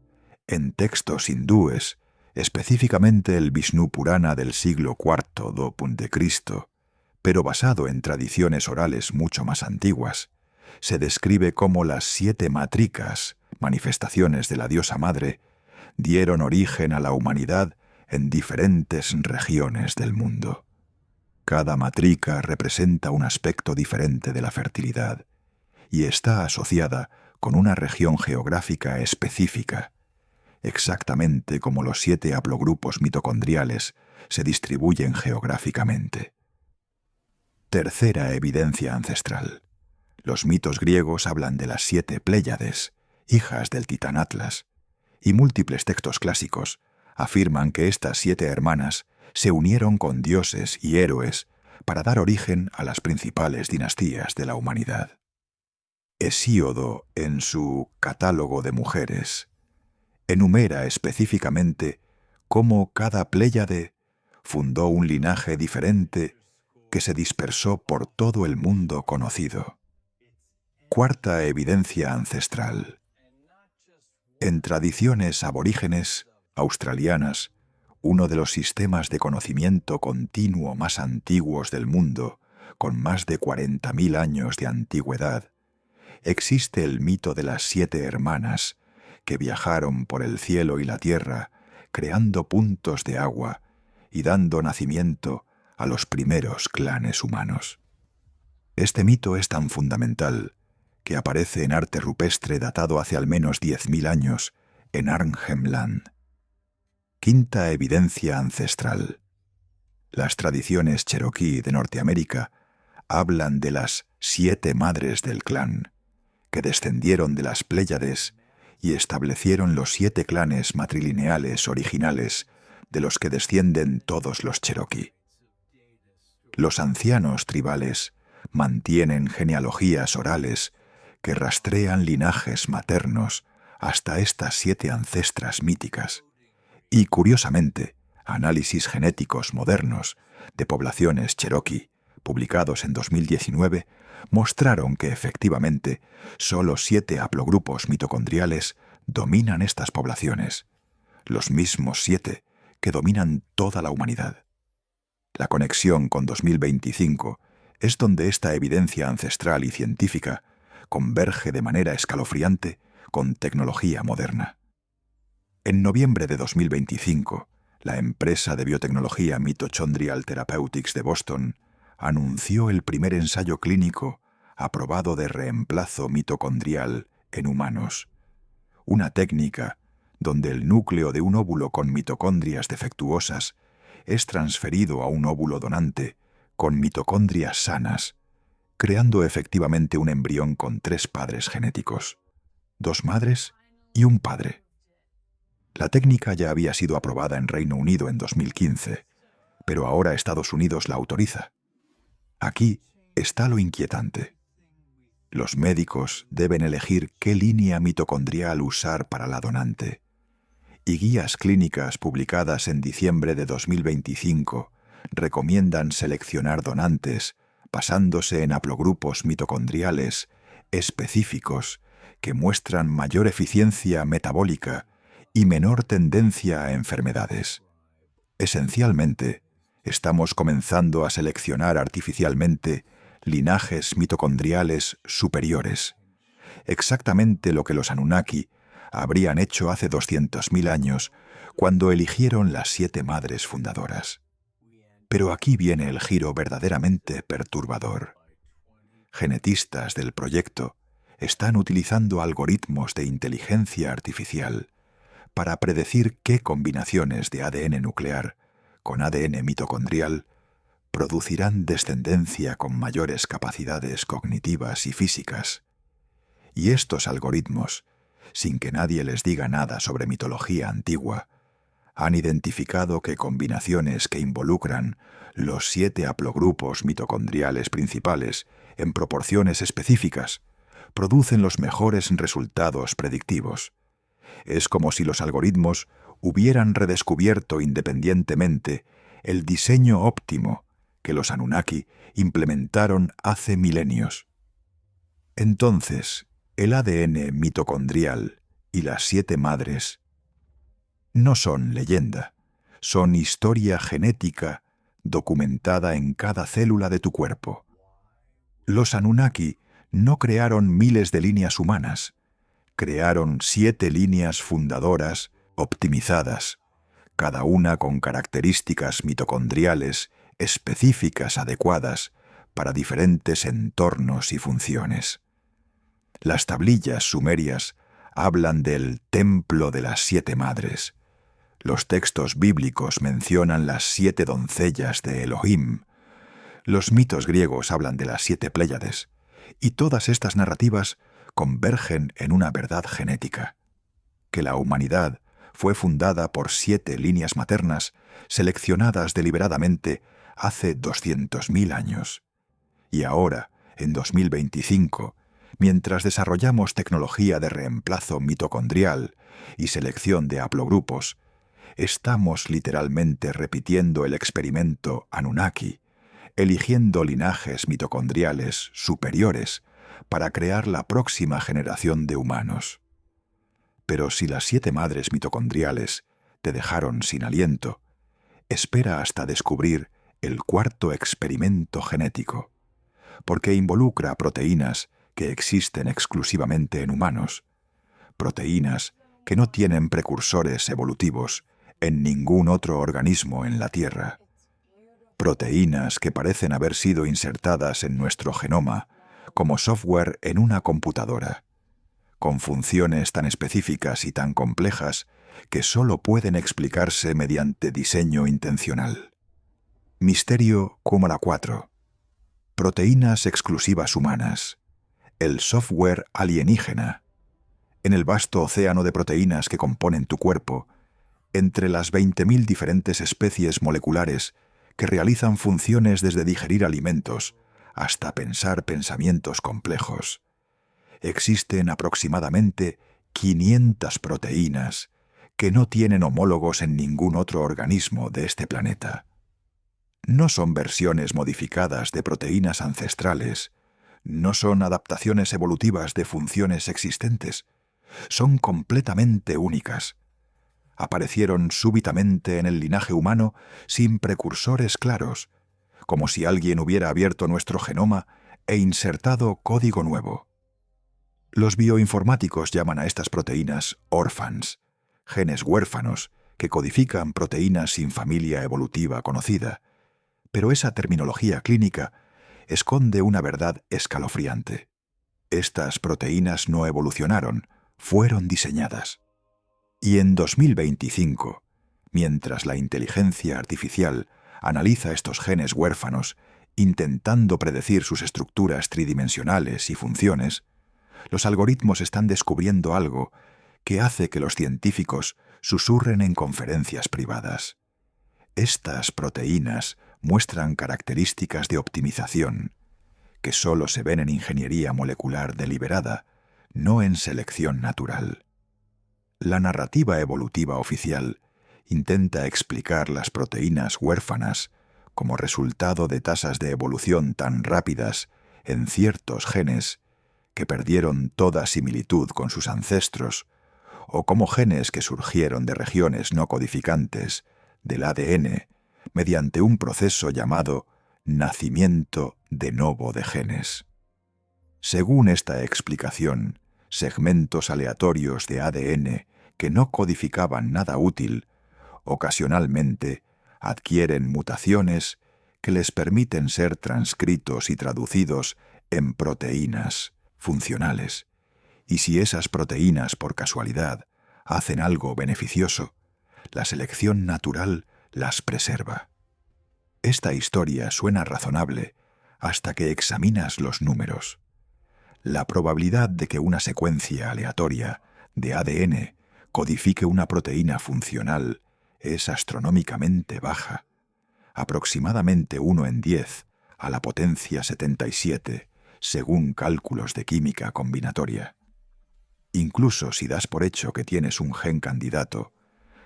[SPEAKER 1] En textos hindúes, específicamente el Vishnu Purana del siglo IV d.C., pero basado en tradiciones orales mucho más antiguas, se describe cómo las 7 matrikas, manifestaciones de la diosa madre, dieron origen a la humanidad en diferentes regiones del mundo. Cada matrika representa un aspecto diferente de la fertilidad y está asociada con una región geográfica específica, exactamente como los 7 haplogrupos mitocondriales se distribuyen geográficamente. Tercera evidencia ancestral. Los mitos griegos hablan de las 7 Pléyades, hijas del titán Atlas, y múltiples textos clásicos afirman que estas 7 hermanas se unieron con dioses y héroes para dar origen a las principales dinastías de la humanidad. Hesíodo, en su Catálogo de Mujeres, enumera específicamente cómo cada Pléyade fundó un linaje diferente que se dispersó por todo el mundo conocido. Cuarta evidencia ancestral. En tradiciones aborígenes australianas, uno de los sistemas de conocimiento continuo más antiguos del mundo, con más de 40.000 años de antigüedad, existe el mito de las 7 hermanas que viajaron por el cielo y la tierra, creando puntos de agua y dando nacimiento a los primeros clanes humanos. Este mito es tan fundamental que aparece en arte rupestre datado hace al menos 10.000 años en Arnhem Land. Quinta evidencia ancestral. Las tradiciones cherokee de Norteamérica hablan de las 7 madres del clan, que descendieron de las Pléyades y establecieron los 7 clanes matrilineales originales de los que descienden todos los cherokee. Los ancianos tribales mantienen genealogías orales que rastrean linajes maternos hasta estas 7 ancestras míticas, y curiosamente, análisis genéticos modernos de poblaciones cherokee, publicados en 2019, mostraron que efectivamente solo 7 haplogrupos mitocondriales dominan estas poblaciones, los mismos 7 que dominan toda la humanidad. La conexión con 2025 es donde esta evidencia ancestral y científica converge de manera escalofriante con tecnología moderna. En noviembre de 2025, la empresa de biotecnología Mitochondrial Therapeutics de Boston anunció el primer ensayo clínico aprobado de reemplazo mitocondrial en humanos, una técnica donde el núcleo de un óvulo con mitocondrias defectuosas es transferido a un óvulo donante con mitocondrias sanas, creando efectivamente un embrión con 3 padres genéticos, 2 madres y un padre. La técnica ya había sido aprobada en Reino Unido en 2015, pero ahora Estados Unidos la autoriza. Aquí está lo inquietante. Los médicos deben elegir qué línea mitocondrial usar para la donante, y guías clínicas publicadas en diciembre de 2025 recomiendan seleccionar donantes basándose en haplogrupos mitocondriales específicos que muestran mayor eficiencia metabólica y menor tendencia a enfermedades. Esencialmente, estamos comenzando a seleccionar artificialmente linajes mitocondriales superiores, exactamente lo que los Anunnaki habrían hecho hace 200.000 años cuando eligieron las 7 madres fundadoras. Pero aquí viene el giro verdaderamente perturbador. Genetistas del proyecto están utilizando algoritmos de inteligencia artificial para predecir qué combinaciones de ADN nuclear con ADN mitocondrial producirán descendencia con mayores capacidades cognitivas y físicas. Y estos algoritmos, sin que nadie les diga nada sobre mitología antigua, han identificado que combinaciones que involucran los 7 haplogrupos mitocondriales principales en proporciones específicas producen los mejores resultados predictivos. Es como si los algoritmos hubieran redescubierto independientemente el diseño óptimo que los Anunnaki implementaron hace milenios. Entonces, el ADN mitocondrial y las 7 madres no son leyenda, son historia genética documentada en cada célula de tu cuerpo. Los Anunnaki no crearon miles de líneas humanas, crearon 7 líneas fundadoras optimizadas, cada una con características mitocondriales específicas adecuadas para diferentes entornos y funciones. Las tablillas sumerias hablan del templo de las 7 madres. Los textos bíblicos mencionan las 7 doncellas de Elohim. Los mitos griegos hablan de las 7 Pléyades. Y todas estas narrativas convergen en una verdad genética: que la humanidad fue fundada por 7 líneas maternas seleccionadas deliberadamente hace 200.000 años. Y ahora, en 2025, mientras desarrollamos tecnología de reemplazo mitocondrial y selección de haplogrupos, estamos literalmente repitiendo el experimento Anunnaki, eligiendo linajes mitocondriales superiores para crear la próxima generación de humanos. Pero si las 7 madres mitocondriales te dejaron sin aliento, espera hasta descubrir el 4.º experimento genético, porque involucra proteínas que existen exclusivamente en humanos, proteínas que no tienen precursores evolutivos en ningún otro organismo en la Tierra, proteínas que parecen haber sido insertadas en nuestro genoma como software en una computadora, con funciones tan específicas y tan complejas que solo pueden explicarse mediante diseño intencional. Misterio Cúmara 4. Proteínas exclusivas humanas. El software alienígena. En el vasto océano de proteínas que componen tu cuerpo, entre las 20.000 diferentes especies moleculares que realizan funciones desde digerir alimentos hasta pensar pensamientos complejos, existen aproximadamente 500 proteínas que no tienen homólogos en ningún otro organismo de este planeta. No son versiones modificadas de proteínas ancestrales, no son adaptaciones evolutivas de funciones existentes, son completamente únicas. Aparecieron súbitamente en el linaje humano sin precursores claros, como si alguien hubiera abierto nuestro genoma e insertado código nuevo. Los bioinformáticos llaman a estas proteínas orphans, genes huérfanos que codifican proteínas sin familia evolutiva conocida, pero esa terminología clínica esconde una verdad escalofriante. Estas proteínas no evolucionaron, fueron diseñadas. Y en 2025, mientras la inteligencia artificial analiza estos genes huérfanos, intentando predecir sus estructuras tridimensionales y funciones, los algoritmos están descubriendo algo que hace que los científicos susurren en conferencias privadas. Estas proteínas muestran características de optimización que solo se ven en ingeniería molecular deliberada, no en selección natural. La narrativa evolutiva oficial intenta explicar las proteínas huérfanas como resultado de tasas de evolución tan rápidas en ciertos genes que perdieron toda similitud con sus ancestros, o como genes que surgieron de regiones no codificantes del ADN mediante un proceso llamado nacimiento de novo de genes. Según esta explicación, segmentos aleatorios de ADN que no codificaban nada útil, ocasionalmente adquieren mutaciones que les permiten ser transcritos y traducidos en proteínas funcionales. Y si esas proteínas, por casualidad, hacen algo beneficioso, la selección natural las preserva. Esta historia suena razonable hasta que examinas los números. La probabilidad de que una secuencia aleatoria de ADN codifique una proteína funcional es astronómicamente baja, aproximadamente 1 en 10 a la potencia 77, según cálculos de química combinatoria. Incluso si das por hecho que tienes un gen candidato,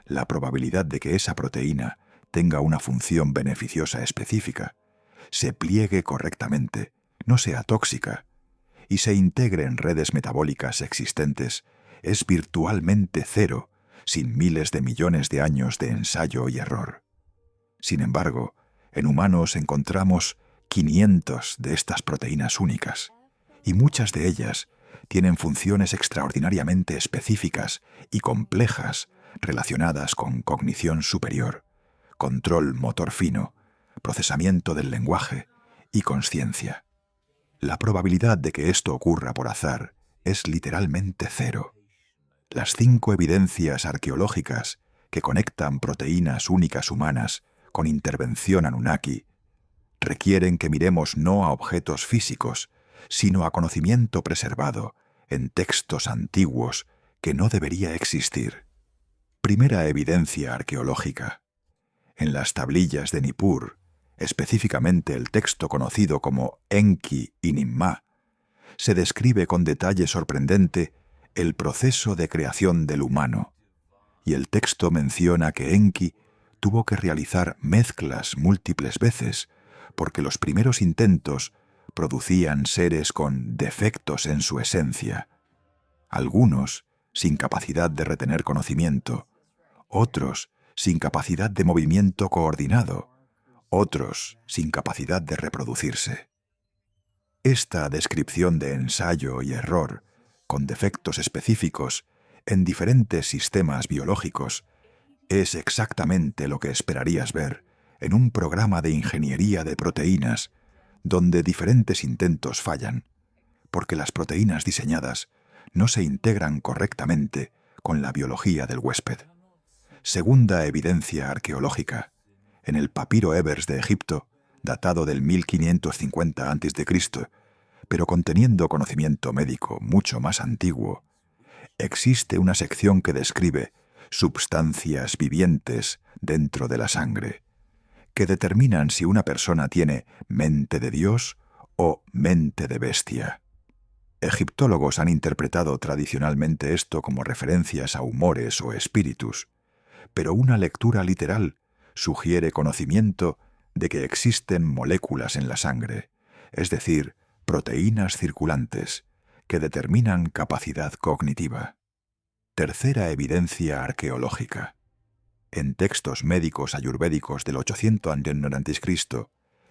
[SPEAKER 1] la probabilidad de que esa proteína tenga una función beneficiosa específica, se pliegue correctamente, no sea tóxica, y se integre en redes metabólicas existentes es virtualmente cero, sin miles de millones de años de ensayo y error. Sin embargo, en humanos encontramos 500 de estas proteínas únicas, y muchas de ellas tienen funciones extraordinariamente específicas y complejas relacionadas con cognición superior, control motor fino, procesamiento del lenguaje y consciencia. La probabilidad de que esto ocurra por azar es literalmente cero. Las 5 evidencias arqueológicas que conectan proteínas únicas humanas con intervención Anunnaki requieren que miremos no a objetos físicos, sino a conocimiento preservado en textos antiguos que no debería existir. Primera evidencia arqueológica. En las tablillas de Nippur, específicamente el texto conocido como Enki y Ninmah, se describe con detalle sorprendente el proceso de creación del humano, y el texto menciona que Enki tuvo que realizar mezclas múltiples veces porque los primeros intentos producían seres con defectos en su esencia, algunos sin capacidad de retener conocimiento, otros sin capacidad de movimiento coordinado, otros sin capacidad de reproducirse. Esta descripción de ensayo y error, con defectos específicos en diferentes sistemas biológicos, es exactamente lo que esperarías ver en un programa de ingeniería de proteínas donde diferentes intentos fallan, porque las proteínas diseñadas no se integran correctamente con la biología del huésped. Segunda evidencia arqueológica. En el papiro Ebers de Egipto, datado del 1550 a.C., pero conteniendo conocimiento médico mucho más antiguo, existe una sección que describe substancias vivientes dentro de la sangre, que determinan si una persona tiene mente de Dios o mente de bestia. Egiptólogos han interpretado tradicionalmente esto como referencias a humores o espíritus, pero una lectura literal sugiere conocimiento de que existen moléculas en la sangre, es decir, proteínas circulantes, que determinan capacidad cognitiva. Tercera evidencia arqueológica. En textos médicos ayurvédicos del 800 a.C.,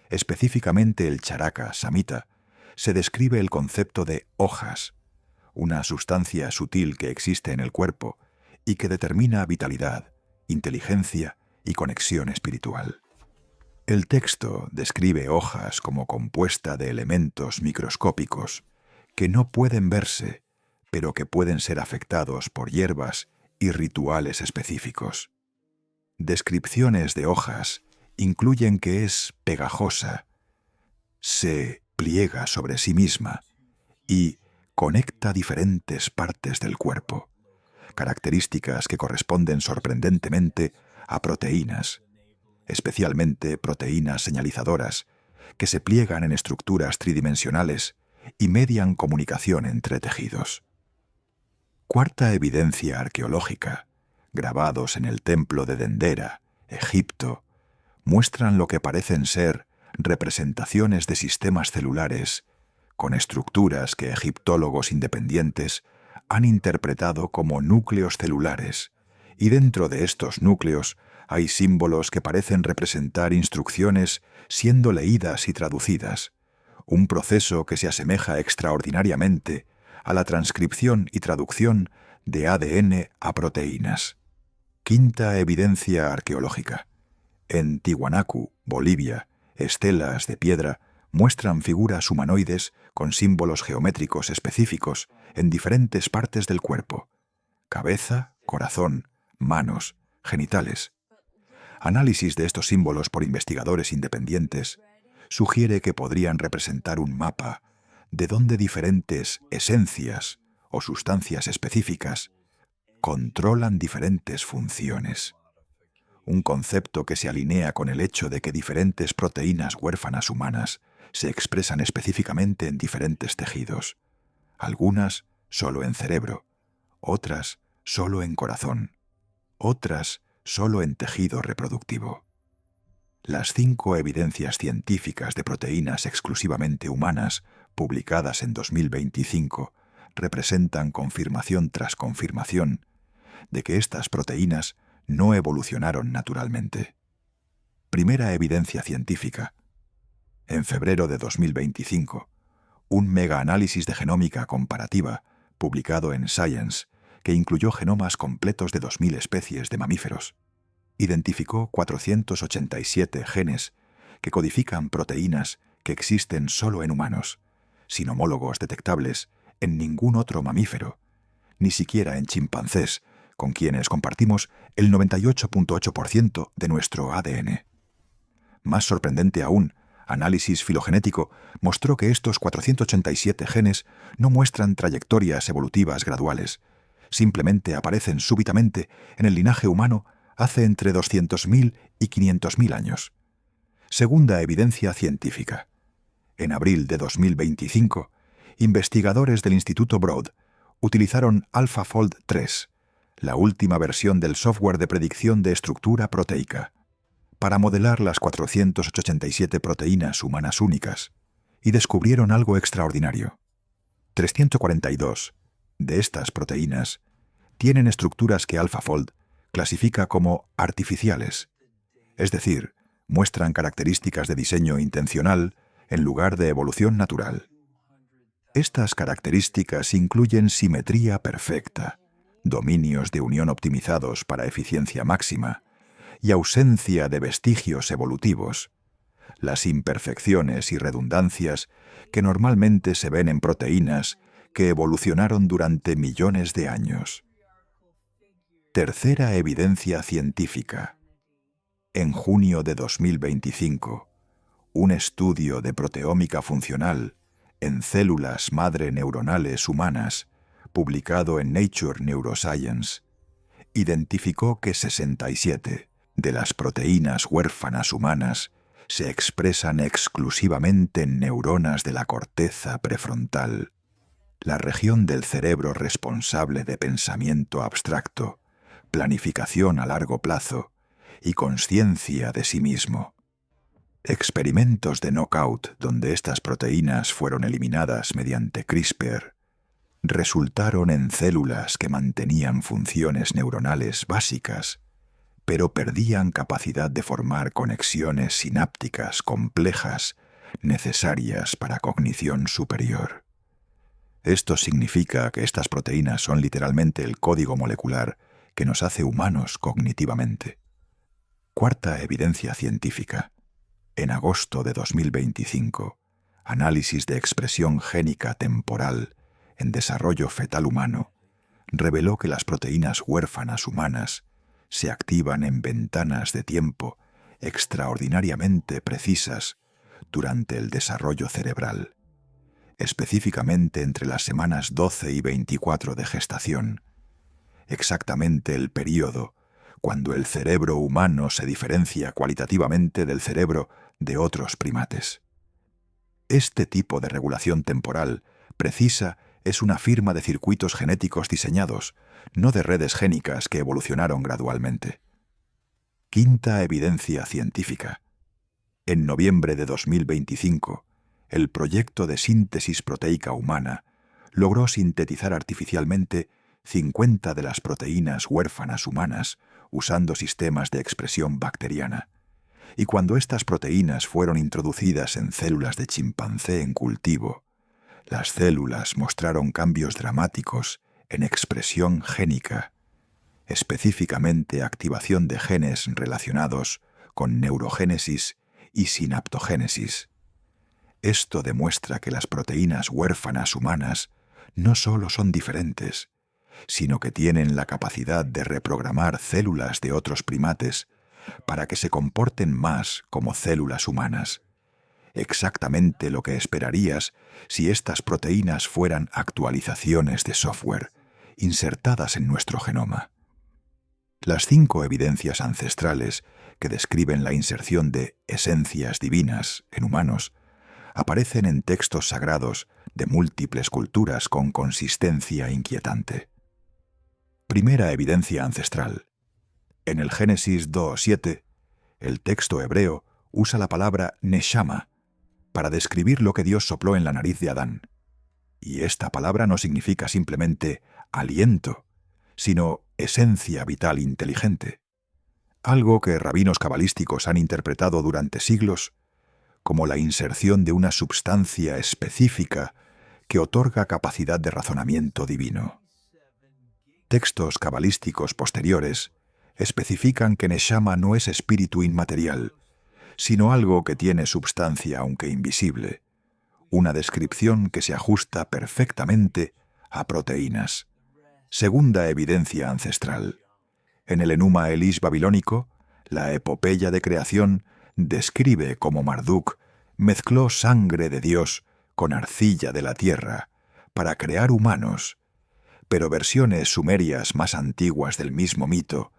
[SPEAKER 1] específicamente el Charaka Samhita, se describe el concepto de hojas, una sustancia sutil que existe en el cuerpo y que determina vitalidad, inteligencia y conexión espiritual. El texto describe hojas como compuesta de elementos microscópicos que no pueden verse, pero que pueden ser afectados por hierbas y rituales específicos. Descripciones de hojas incluyen que es pegajosa, se pliega sobre sí misma y conecta diferentes partes del cuerpo, características que corresponden sorprendentemente a proteínas, especialmente proteínas señalizadoras, que se pliegan en estructuras tridimensionales y median comunicación entre tejidos. Cuarta evidencia arqueológica. Grabados en el templo de Dendera, Egipto, muestran lo que parecen ser representaciones de sistemas celulares con estructuras que egiptólogos independientes han interpretado como núcleos celulares, y dentro de estos núcleos hay símbolos que parecen representar instrucciones siendo leídas y traducidas, un proceso que se asemeja extraordinariamente a la transcripción y traducción de ADN a proteínas. Quinta evidencia arqueológica. En Tiwanaku, Bolivia, estelas de piedra muestran figuras humanoides con símbolos geométricos específicos en diferentes partes del cuerpo: cabeza, corazón, manos, genitales. Análisis de estos símbolos por investigadores independientes sugiere que podrían representar un mapa de donde diferentes esencias o sustancias específicas controlan diferentes funciones. Un concepto que se alinea con el hecho de que diferentes proteínas huérfanas humanas se expresan específicamente en diferentes tejidos, algunas solo en cerebro, otras solo en corazón, otras solo en tejido reproductivo. Las 5 evidencias científicas de proteínas exclusivamente humanas, publicadas en 2025, representan confirmación tras confirmación de que estas proteínas no evolucionaron naturalmente. Primera evidencia científica. En febrero de 2025, un megaanálisis de genómica comparativa, publicado en Science, que incluyó genomas completos de 2.000 especies de mamíferos, identificó 487 genes que codifican proteínas que existen solo en humanos, sin homólogos detectables en ningún otro mamífero, ni siquiera en chimpancés, con quienes compartimos el 98.8% de nuestro ADN. Más sorprendente aún, análisis filogenético mostró que estos 487 genes no muestran trayectorias evolutivas graduales, simplemente aparecen súbitamente en el linaje humano hace entre 200.000 y 500.000 años. Segunda evidencia científica. En abril de 2025, investigadores del Instituto Broad utilizaron AlphaFold 3, la última versión del software de predicción de estructura proteica, para modelar las 487 proteínas humanas únicas, y descubrieron algo extraordinario. 342 de estas proteínas tienen estructuras que AlphaFold clasifica como artificiales, es decir, muestran características de diseño intencional en lugar de evolución natural. Estas características incluyen simetría perfecta, dominios de unión optimizados para eficiencia máxima y ausencia de vestigios evolutivos, las imperfecciones y redundancias que normalmente se ven en proteínas que evolucionaron durante millones de años. Tercera evidencia científica. En junio de 2025, un estudio de proteómica funcional en células madre neuronales humanas, publicado en Nature Neuroscience, identificó que 67 de las proteínas huérfanas humanas se expresan exclusivamente en neuronas de la corteza prefrontal, la región del cerebro responsable de pensamiento abstracto, planificación a largo plazo y conciencia de sí mismo. Experimentos de knockout donde estas proteínas fueron eliminadas mediante CRISPR resultaron en células que mantenían funciones neuronales básicas, pero perdían capacidad de formar conexiones sinápticas complejas necesarias para cognición superior. Esto significa que estas proteínas son literalmente el código molecular que nos hace humanos cognitivamente. Cuarta evidencia científica. En agosto de 2025, análisis de expresión génica temporal en desarrollo fetal humano reveló que las proteínas huérfanas humanas se activan en ventanas de tiempo extraordinariamente precisas durante el desarrollo cerebral, específicamente entre las semanas 12 y 24 de gestación, exactamente el período cuando el cerebro humano se diferencia cualitativamente del cerebro de otros primates. Este tipo de regulación temporal precisa es una firma de circuitos genéticos diseñados, no de redes génicas que evolucionaron gradualmente. Quinta evidencia científica. En noviembre de 2025, el proyecto de síntesis proteica humana logró sintetizar artificialmente 50 de las proteínas huérfanas humanas usando sistemas de expresión bacteriana. Y cuando estas proteínas fueron introducidas en células de chimpancé en cultivo, Las células mostraron cambios dramáticos en expresión génica, específicamente activación de genes relacionados con neurogénesis y sinaptogénesis. Esto demuestra que las proteínas huérfanas humanas no solo son diferentes, sino que tienen la capacidad de reprogramar células de otros primates para que se comporten más como células humanas. Exactamente lo que esperarías si estas proteínas fueran actualizaciones de software insertadas en nuestro genoma. Las 5 evidencias ancestrales que describen la inserción de esencias divinas en humanos aparecen en textos sagrados de múltiples culturas con consistencia inquietante. Primera evidencia ancestral. En el Génesis 2:7, el texto hebreo usa la palabra neshama para describir lo que Dios sopló en la nariz de Adán. Y esta palabra no significa simplemente aliento, sino esencia vital inteligente, algo que rabinos cabalísticos han interpretado durante siglos como la inserción de una substancia específica que otorga capacidad de razonamiento divino. Textos cabalísticos posteriores especifican que Neshama no es espíritu inmaterial, sino algo que tiene substancia aunque invisible, una descripción que se ajusta perfectamente a proteínas. Segunda evidencia ancestral. En el Enuma Elish babilónico, la epopeya de creación describe cómo Marduk mezcló sangre de Dios con arcilla de la tierra para crear humanos, pero versiones sumerias más antiguas del mismo mito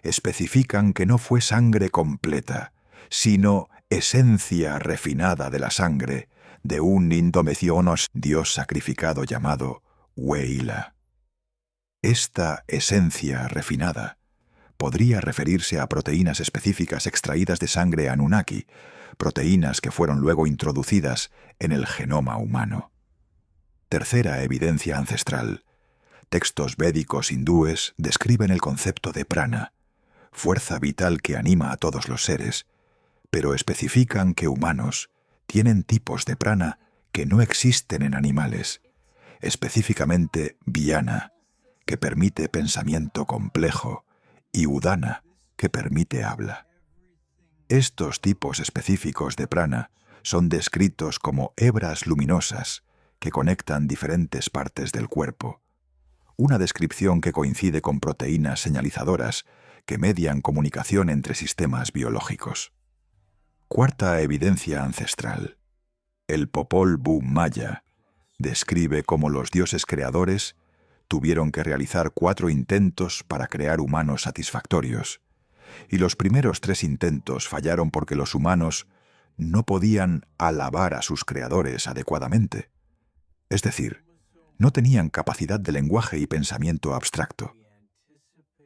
[SPEAKER 1] especifican que no fue sangre completa, sino esencia refinada de la sangre de un Indomecionos, dios sacrificado llamado Weila. Esta esencia refinada podría referirse a proteínas específicas extraídas de sangre Anunnaki, proteínas que fueron luego introducidas en el genoma humano. Tercera evidencia ancestral. Textos védicos hindúes describen el concepto de prana, fuerza vital que anima a todos los seres, pero especifican que humanos tienen tipos de prana que no existen en animales, específicamente vyana, que permite pensamiento complejo, y udana, que permite habla. Estos tipos específicos de prana son descritos como hebras luminosas que conectan diferentes partes del cuerpo, una descripción que coincide con proteínas señalizadoras que median comunicación entre sistemas biológicos. Cuarta evidencia ancestral. El Popol Vuh maya describe cómo los dioses creadores tuvieron que realizar 4 intentos para crear humanos satisfactorios, y los primeros 3 intentos fallaron porque los humanos no podían alabar a sus creadores adecuadamente. Es decir, no tenían capacidad de lenguaje y pensamiento abstracto.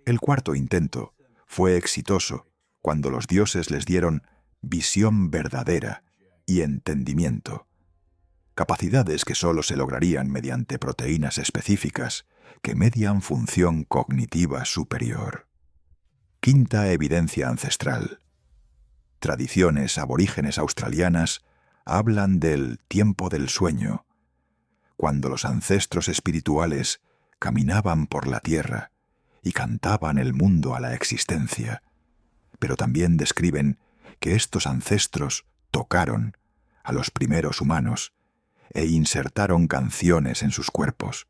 [SPEAKER 1] El 4º intento fue exitoso cuando los dioses les dieron visión verdadera y entendimiento, capacidades que solo se lograrían mediante proteínas específicas que median función cognitiva superior. Quinta evidencia ancestral. Tradiciones aborígenes australianas hablan del tiempo del sueño, cuando los ancestros espirituales caminaban por la tierra y cantaban el mundo a la existencia, pero también describen que estos ancestros tocaron a los primeros humanos e insertaron canciones en sus cuerpos,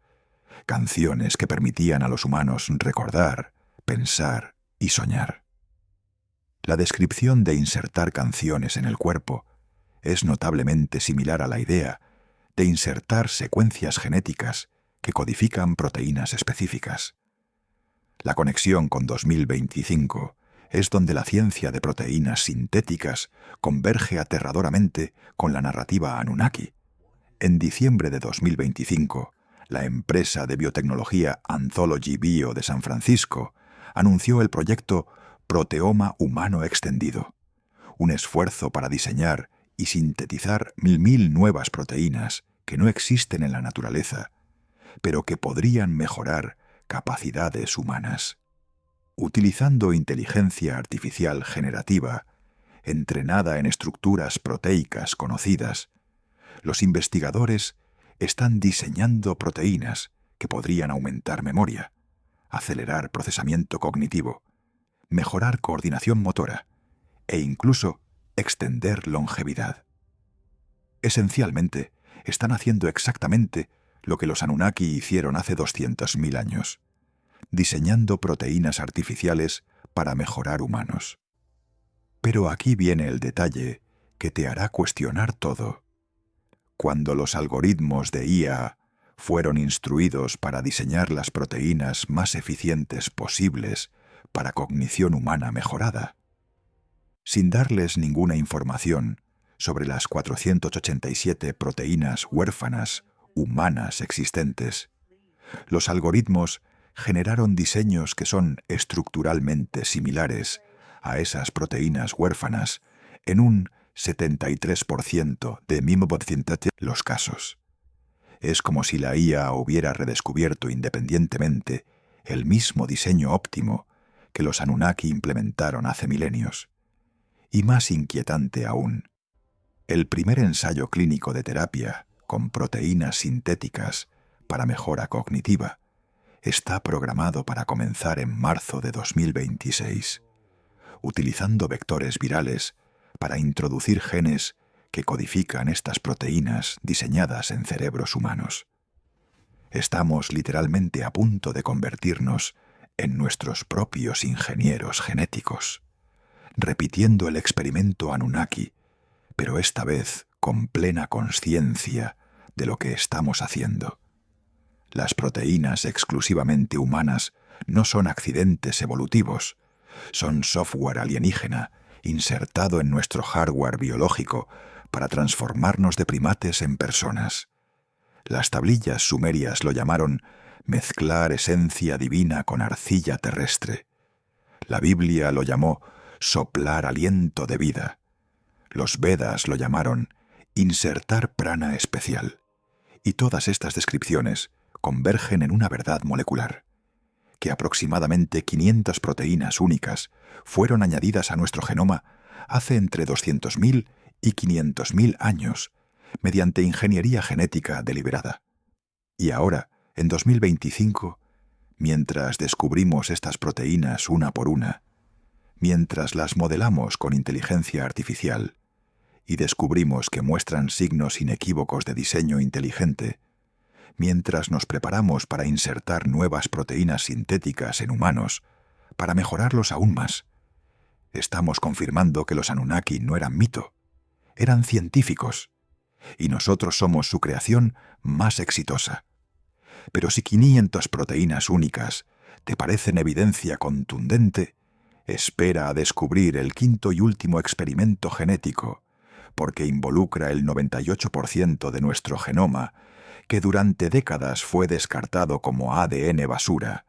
[SPEAKER 1] canciones que permitían a los humanos recordar, pensar y soñar. La descripción de insertar canciones en el cuerpo es notablemente similar a la idea de insertar secuencias genéticas que codifican proteínas específicas. La conexión con 2025 es donde la ciencia de proteínas sintéticas converge aterradoramente con la narrativa Anunnaki. En diciembre de 2025, la empresa de biotecnología Anthology Bio de San Francisco anunció el proyecto Proteoma Humano Extendido, un esfuerzo para diseñar y sintetizar 1000 nuevas proteínas que no existen en la naturaleza, pero que podrían mejorar capacidades humanas. Utilizando inteligencia artificial generativa, entrenada en estructuras proteicas conocidas, los investigadores están diseñando proteínas que podrían aumentar memoria, acelerar procesamiento cognitivo, mejorar coordinación motora e incluso extender longevidad. Esencialmente, están haciendo exactamente lo que los Anunnaki hicieron hace 200.000 años, diseñando proteínas artificiales para mejorar humanos. Pero aquí viene el detalle que te hará cuestionar todo. Cuando los algoritmos de IA fueron instruidos para diseñar las proteínas más eficientes posibles para cognición humana mejorada, sin darles ninguna información sobre las 487 proteínas huérfanas humanas existentes, los algoritmos generaron diseños que son estructuralmente similares a esas proteínas huérfanas en un 73% de los casos. Es como si la IA hubiera redescubierto independientemente el mismo diseño óptimo que los Anunnaki implementaron hace milenios. Y más inquietante aún, el primer ensayo clínico de terapia con proteínas sintéticas para mejora cognitiva está programado para comenzar en marzo de 2026, utilizando vectores virales para introducir genes que codifican estas proteínas diseñadas en cerebros humanos. Estamos literalmente a punto de convertirnos en nuestros propios ingenieros genéticos, repitiendo el experimento Anunnaki, pero esta vez con plena conciencia de lo que estamos haciendo. Las proteínas exclusivamente humanas no son accidentes evolutivos, son software alienígena insertado en nuestro hardware biológico para transformarnos de primates en personas. Las tablillas sumerias lo llamaron mezclar esencia divina con arcilla terrestre. La Biblia lo llamó soplar aliento de vida. Los Vedas lo llamaron insertar prana especial. Y todas estas descripciones convergen en una verdad molecular, que aproximadamente 500 proteínas únicas fueron añadidas a nuestro genoma hace entre 200.000 y 500.000 años, mediante ingeniería genética deliberada. Y ahora, en 2025, mientras descubrimos estas proteínas una por una, mientras las modelamos con inteligencia artificial y descubrimos que muestran signos inequívocos de diseño inteligente, mientras nos preparamos para insertar nuevas proteínas sintéticas en humanos, para mejorarlos aún más, estamos confirmando que los Anunnaki no eran mito, eran científicos, y nosotros somos su creación más exitosa. Pero si 500 proteínas únicas te parecen evidencia contundente, espera a descubrir el quinto y último experimento genético, porque involucra el 98% de nuestro genoma, que durante décadas fue descartado como ADN basura,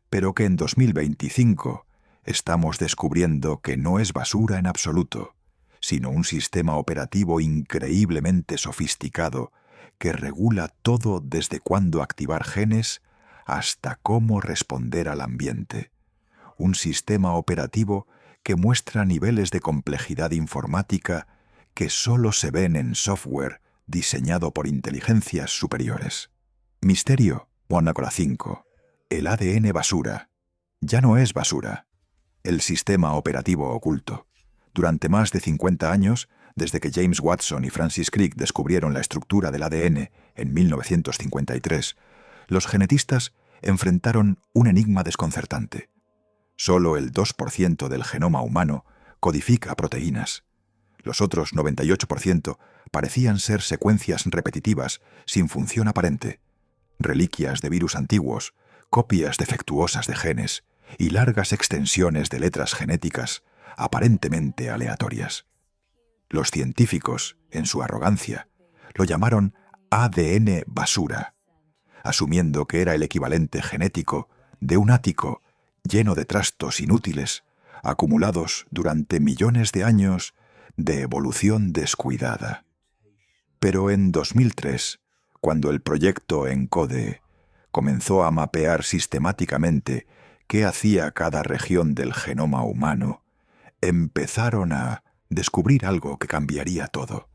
[SPEAKER 1] pero que en 2025 estamos descubriendo que no es basura en absoluto, sino un sistema operativo increíblemente sofisticado que regula todo desde cuándo activar genes hasta cómo responder al ambiente. Un sistema operativo que muestra niveles de complejidad informática que solo se ven en software diseñado por inteligencias superiores. Misterio, Mónaco 5. El ADN basura. Ya no es basura. El sistema operativo oculto. Durante más de 50 años, desde que James Watson y Francis Crick descubrieron la estructura del ADN en 1953, los genetistas enfrentaron un enigma desconcertante. Solo el 2% del genoma humano codifica proteínas. Los otros 98% parecían ser secuencias repetitivas sin función aparente, reliquias de virus antiguos, copias defectuosas de genes y largas extensiones de letras genéticas aparentemente aleatorias. Los científicos, en su arrogancia, lo llamaron ADN basura, asumiendo que era el equivalente genético de un ático lleno de trastos inútiles, acumulados durante millones de años de evolución descuidada. Pero en 2003, cuando el proyecto ENCODE comenzó a mapear sistemáticamente qué hacía cada región del genoma humano, empezaron a descubrir algo que cambiaría todo.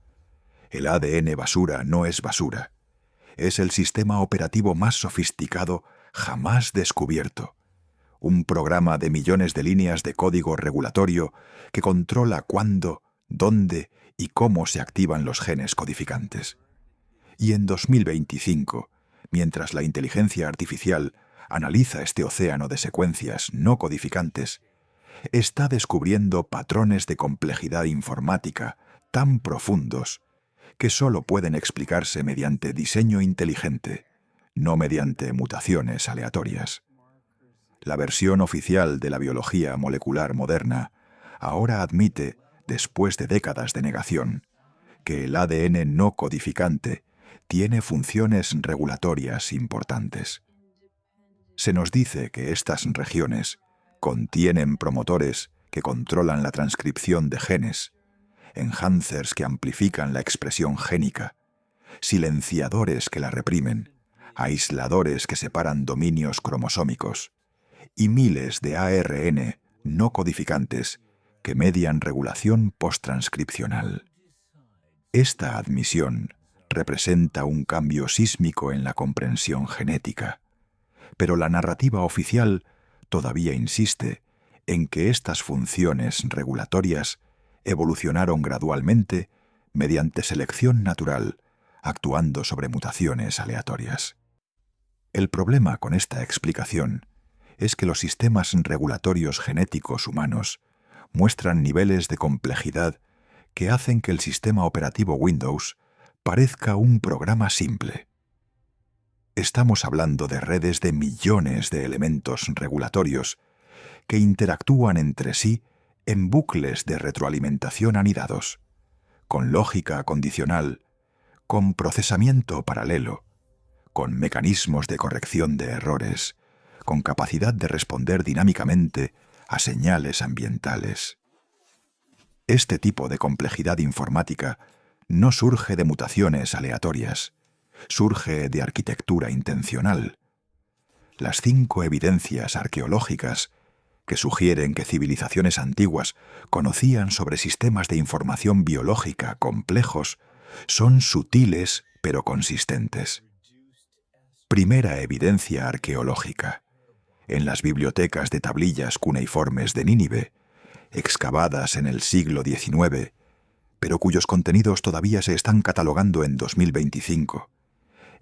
[SPEAKER 1] El ADN basura no es basura. Es el sistema operativo más sofisticado jamás descubierto. Un programa de millones de líneas de código regulatorio que controla cuándo, dónde y cómo se activan los genes codificantes. Y en 2025, mientras la inteligencia artificial analiza este océano de secuencias no codificantes, está descubriendo patrones de complejidad informática tan profundos que solo pueden explicarse mediante diseño inteligente, no mediante mutaciones aleatorias. La versión oficial de la biología molecular moderna ahora admite, después de décadas de negación, que el ADN no codificante tiene funciones regulatorias importantes. Se nos dice que estas regiones contienen promotores que controlan la transcripción de genes, enhancers que amplifican la expresión génica, silenciadores que la reprimen, aisladores que separan dominios cromosómicos, y miles de ARN no codificantes que median regulación posttranscripcional. Esta admisión representa un cambio sísmico en la comprensión genética, pero la narrativa oficial todavía insiste en que estas funciones regulatorias evolucionaron gradualmente mediante selección natural, actuando sobre mutaciones aleatorias. El problema con esta explicación es que los sistemas regulatorios genéticos humanos muestran niveles de complejidad que hacen que el sistema operativo Windows parezca un programa simple. Estamos hablando de redes de millones de elementos regulatorios que interactúan entre sí en bucles de retroalimentación anidados, con lógica condicional, con procesamiento paralelo, con mecanismos de corrección de errores, con capacidad de responder dinámicamente a señales ambientales. Este tipo de complejidad informática no surge de mutaciones aleatorias, surge de arquitectura intencional. Las 5 evidencias arqueológicas que sugieren que civilizaciones antiguas conocían sobre sistemas de información biológica complejos son sutiles pero consistentes. Primera evidencia arqueológica. En las bibliotecas de tablillas cuneiformes de Nínive, excavadas en el siglo XIX, pero cuyos contenidos todavía se están catalogando en 2025.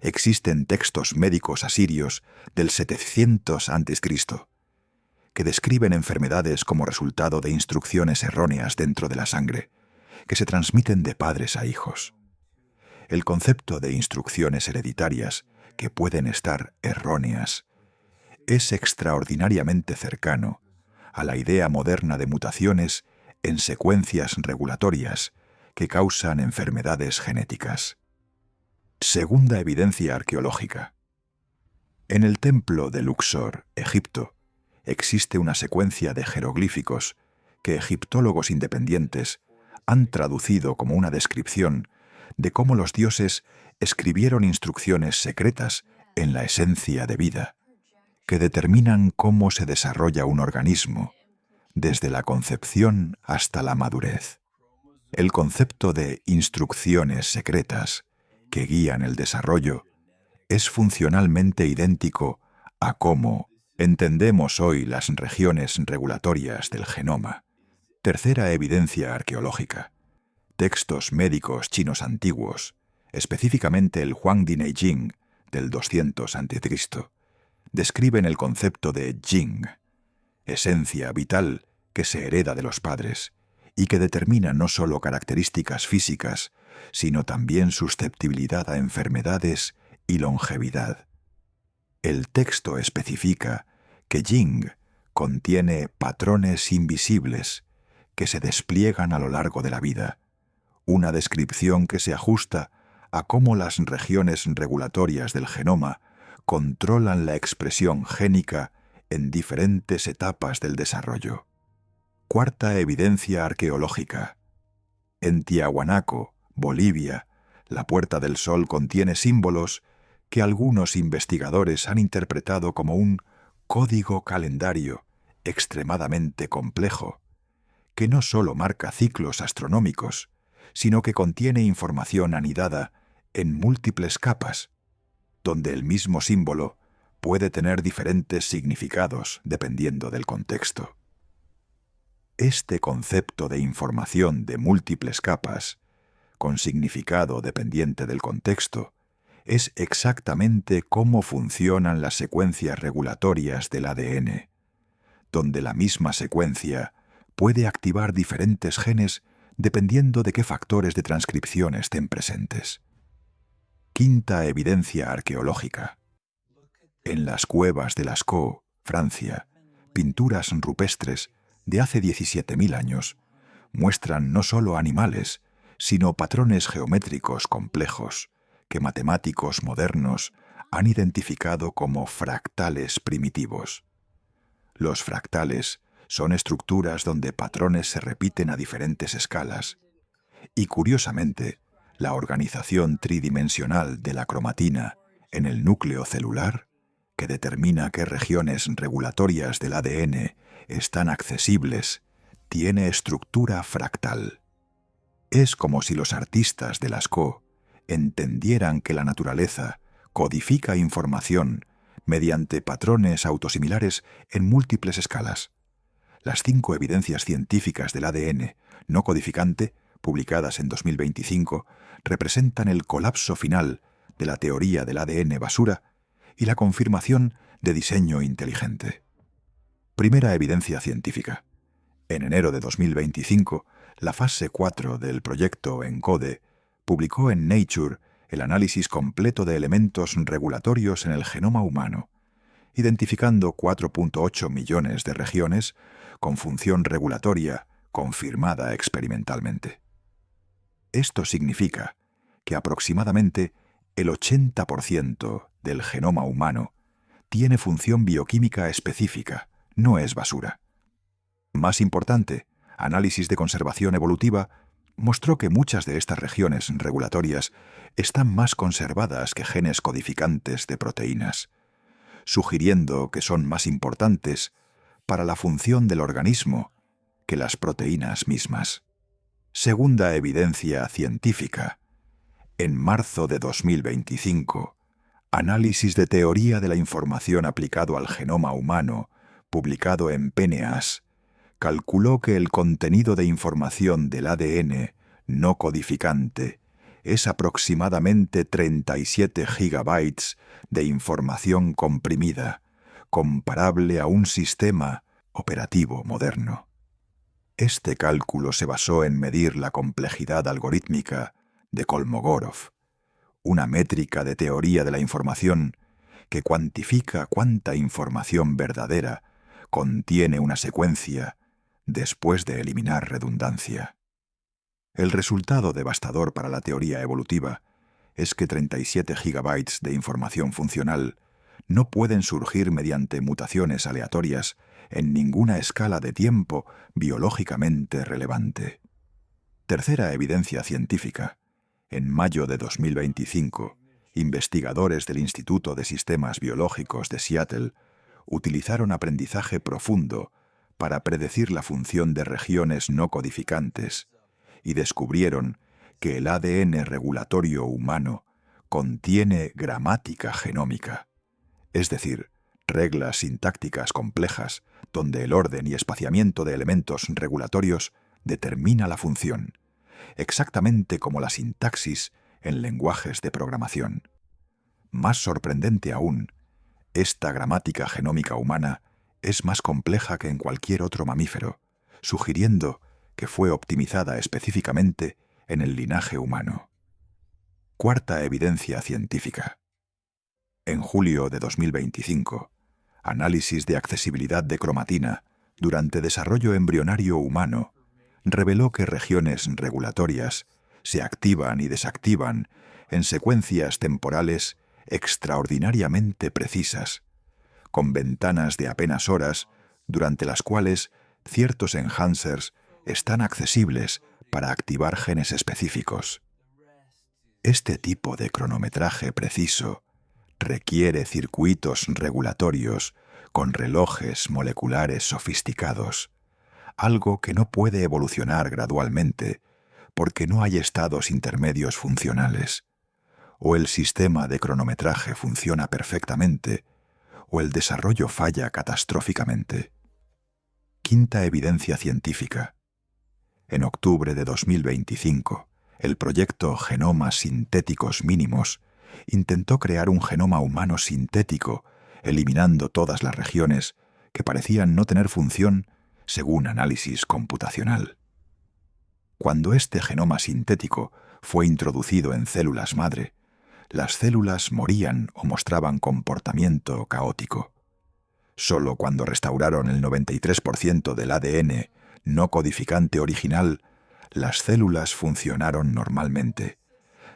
[SPEAKER 1] Existen textos médicos asirios del 700 a.C., que describen enfermedades como resultado de instrucciones erróneas dentro de la sangre, que se transmiten de padres a hijos. El concepto de instrucciones hereditarias, que pueden estar erróneas, es extraordinariamente cercano a la idea moderna de mutaciones en secuencias regulatorias que causan enfermedades genéticas. Segunda evidencia arqueológica. En el templo de Luxor, Egipto, existe una secuencia de jeroglíficos que egiptólogos independientes han traducido como una descripción de cómo los dioses escribieron instrucciones secretas en la esencia de vida, que determinan cómo se desarrolla un organismo, desde la concepción hasta la madurez. El concepto de instrucciones secretas que guían el desarrollo es funcionalmente idéntico a cómo entendemos hoy las regiones regulatorias del genoma. Tercera evidencia arqueológica. Textos médicos chinos antiguos, específicamente el Huangdi Neijing del 200 a.C., describen el concepto de Jing, esencia vital que se hereda de los padres y que determina no solo características físicas, sino también susceptibilidad a enfermedades y longevidad. El texto especifica que Jing contiene patrones invisibles que se despliegan a lo largo de la vida, una descripción que se ajusta a cómo las regiones regulatorias del genoma controlan la expresión génica en diferentes etapas del desarrollo. Cuarta evidencia arqueológica. En Tiahuanaco, Bolivia, la Puerta del Sol contiene símbolos que algunos investigadores han interpretado como un código calendario extremadamente complejo, que no solo marca ciclos astronómicos, sino que contiene información anidada en múltiples capas, donde el mismo símbolo puede tener diferentes significados dependiendo del contexto. Este concepto de información de múltiples capas, con significado dependiente del contexto, es exactamente cómo funcionan las secuencias regulatorias del ADN, donde la misma secuencia puede activar diferentes genes dependiendo de qué factores de transcripción estén presentes. Quinta evidencia arqueológica. En las cuevas de Lascaux, Francia, pinturas rupestres de hace 17.000 años muestran no solo animales, sino patrones geométricos complejos que matemáticos modernos han identificado como fractales primitivos. Los fractales son estructuras donde patrones se repiten a diferentes escalas, y curiosamente, la organización tridimensional de la cromatina en el núcleo celular, que determina qué regiones regulatorias del ADN están accesibles, tiene estructura fractal. Es como si los artistas de Lascaux entendieran que la naturaleza codifica información mediante patrones autosimilares en múltiples escalas. Las 5 evidencias científicas del ADN no codificante, publicadas en 2025, representan el colapso final de la teoría del ADN basura y la confirmación de diseño inteligente. Primera evidencia científica. En enero de 2025, la fase 4 del proyecto ENCODE publicó en Nature el análisis completo de elementos regulatorios en el genoma humano, identificando 4.8 millones de regiones con función regulatoria confirmada experimentalmente. Esto significa que aproximadamente el 80% del genoma humano tiene función bioquímica específica, no es basura. Más importante, análisis de conservación evolutiva mostró que muchas de estas regiones regulatorias están más conservadas que genes codificantes de proteínas, sugiriendo que son más importantes para la función del organismo que las proteínas mismas. Segunda evidencia científica. En marzo de 2025, Análisis de teoría de la información aplicado al genoma humano, publicado en PNAS, calculó que el contenido de información del ADN no codificante es aproximadamente 37 gigabytes de información comprimida, comparable a un sistema operativo moderno. Este cálculo se basó en medir la complejidad algorítmica de Kolmogorov, una métrica de teoría de la información que cuantifica cuánta información verdadera contiene una secuencia después de eliminar redundancia. El resultado devastador para la teoría evolutiva es que 37 gigabytes de información funcional no pueden surgir mediante mutaciones aleatorias en ninguna escala de tiempo biológicamente relevante. Tercera evidencia científica. En mayo de 2025, investigadores del Instituto de Sistemas Biológicos de Seattle utilizaron aprendizaje profundo para predecir la función de regiones no codificantes y descubrieron que el ADN regulatorio humano contiene gramática genómica, es decir, reglas sintácticas complejas donde el orden y espaciamiento de elementos regulatorios determina la función, exactamente como la sintaxis en lenguajes de programación. Más sorprendente aún, esta gramática genómica humana es más compleja que en cualquier otro mamífero, sugiriendo que fue optimizada específicamente en el linaje humano. Cuarta evidencia científica. En julio de 2025, análisis de accesibilidad de cromatina durante desarrollo embrionario humano reveló que regiones regulatorias se activan y desactivan en secuencias temporales extraordinariamente precisas, con ventanas de apenas horas durante las cuales ciertos enhancers están accesibles para activar genes específicos. Este tipo de cronometraje preciso requiere circuitos regulatorios con relojes moleculares sofisticados, algo que no puede evolucionar gradualmente porque no hay estados intermedios funcionales, o el sistema de cronometraje funciona perfectamente, o el desarrollo falla catastróficamente. Quinta evidencia científica. En octubre de 2025, el proyecto Genomas Sintéticos Mínimos intentó crear un genoma humano sintético, eliminando todas las regiones que parecían no tener función según análisis computacional. Cuando este genoma sintético fue introducido en células madre, las células morían o mostraban comportamiento caótico. Solo cuando restauraron el 93% del ADN no codificante original, las células funcionaron normalmente,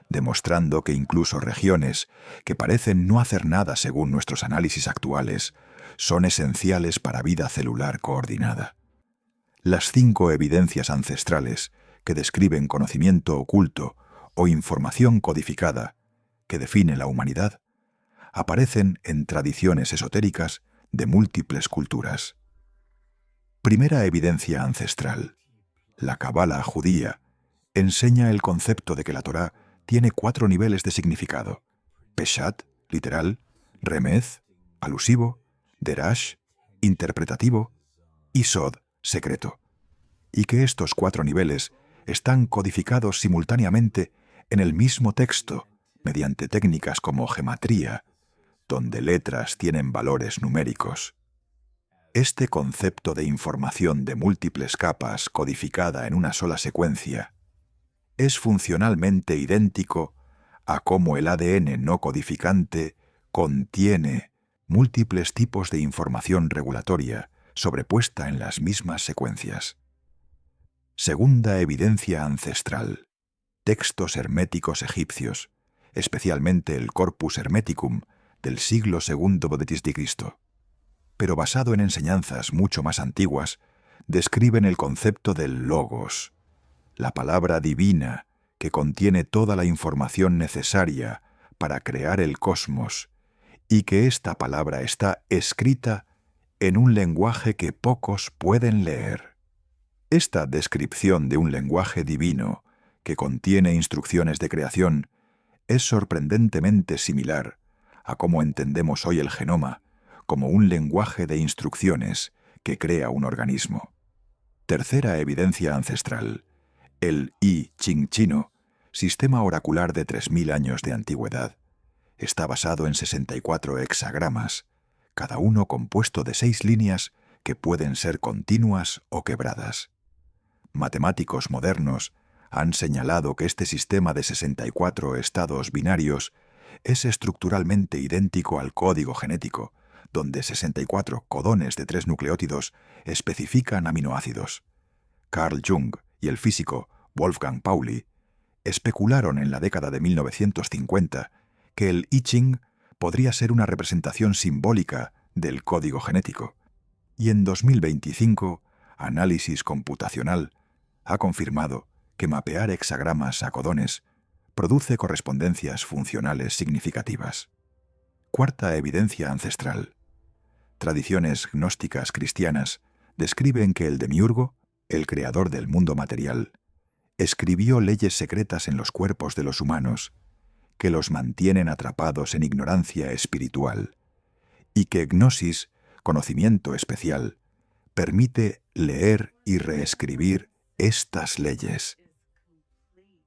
[SPEAKER 1] demostrando que incluso regiones que parecen no hacer nada según nuestros análisis actuales son esenciales para vida celular coordinada. Las 5 evidencias ancestrales que describen conocimiento oculto o información codificada que define la humanidad aparecen en tradiciones esotéricas de múltiples culturas. Primera evidencia ancestral. La Cábala judía enseña el concepto de que la Torá tiene 4 niveles de significado: Peshat, literal; Remez, alusivo; Derash, interpretativo; y Sod, secreto, y que estos 4 niveles están codificados simultáneamente en el mismo texto mediante técnicas como gematría, donde letras tienen valores numéricos. Este concepto de información de múltiples capas codificada en una sola secuencia es funcionalmente idéntico a cómo el ADN no codificante contiene múltiples tipos de información regulatoria sobrepuesta en las mismas secuencias. Segunda evidencia ancestral. Textos herméticos egipcios, especialmente el Corpus Hermeticum del siglo II d.C., pero basado en enseñanzas mucho más antiguas, describen el concepto del Logos, la palabra divina que contiene toda la información necesaria para crear el cosmos, y que esta palabra está escrita en un lenguaje que pocos pueden leer. Esta descripción de un lenguaje divino que contiene instrucciones de creación es sorprendentemente similar a cómo entendemos hoy el genoma como un lenguaje de instrucciones que crea un organismo. Tercera evidencia ancestral. El I Ching chino, sistema oracular de 3000 años de antigüedad, está basado en 64 hexagramas, cada uno compuesto de 6 líneas que pueden ser continuas o quebradas. Matemáticos modernos han señalado que este sistema de 64 estados binarios es estructuralmente idéntico al código genético, donde 64 codones de 3 nucleótidos especifican aminoácidos. Carl Jung y el físico Wolfgang Pauli especularon en la década de 1950 que el I Ching podría ser una representación simbólica del código genético, y en 2025, análisis computacional ha confirmado que mapear hexagramas a codones produce correspondencias funcionales significativas. Cuarta evidencia ancestral. Tradiciones gnósticas cristianas describen que el demiurgo, el creador del mundo material, escribió leyes secretas en los cuerpos de los humanos que los mantienen atrapados en ignorancia espiritual, y que gnosis, conocimiento especial, permite leer y reescribir estas leyes.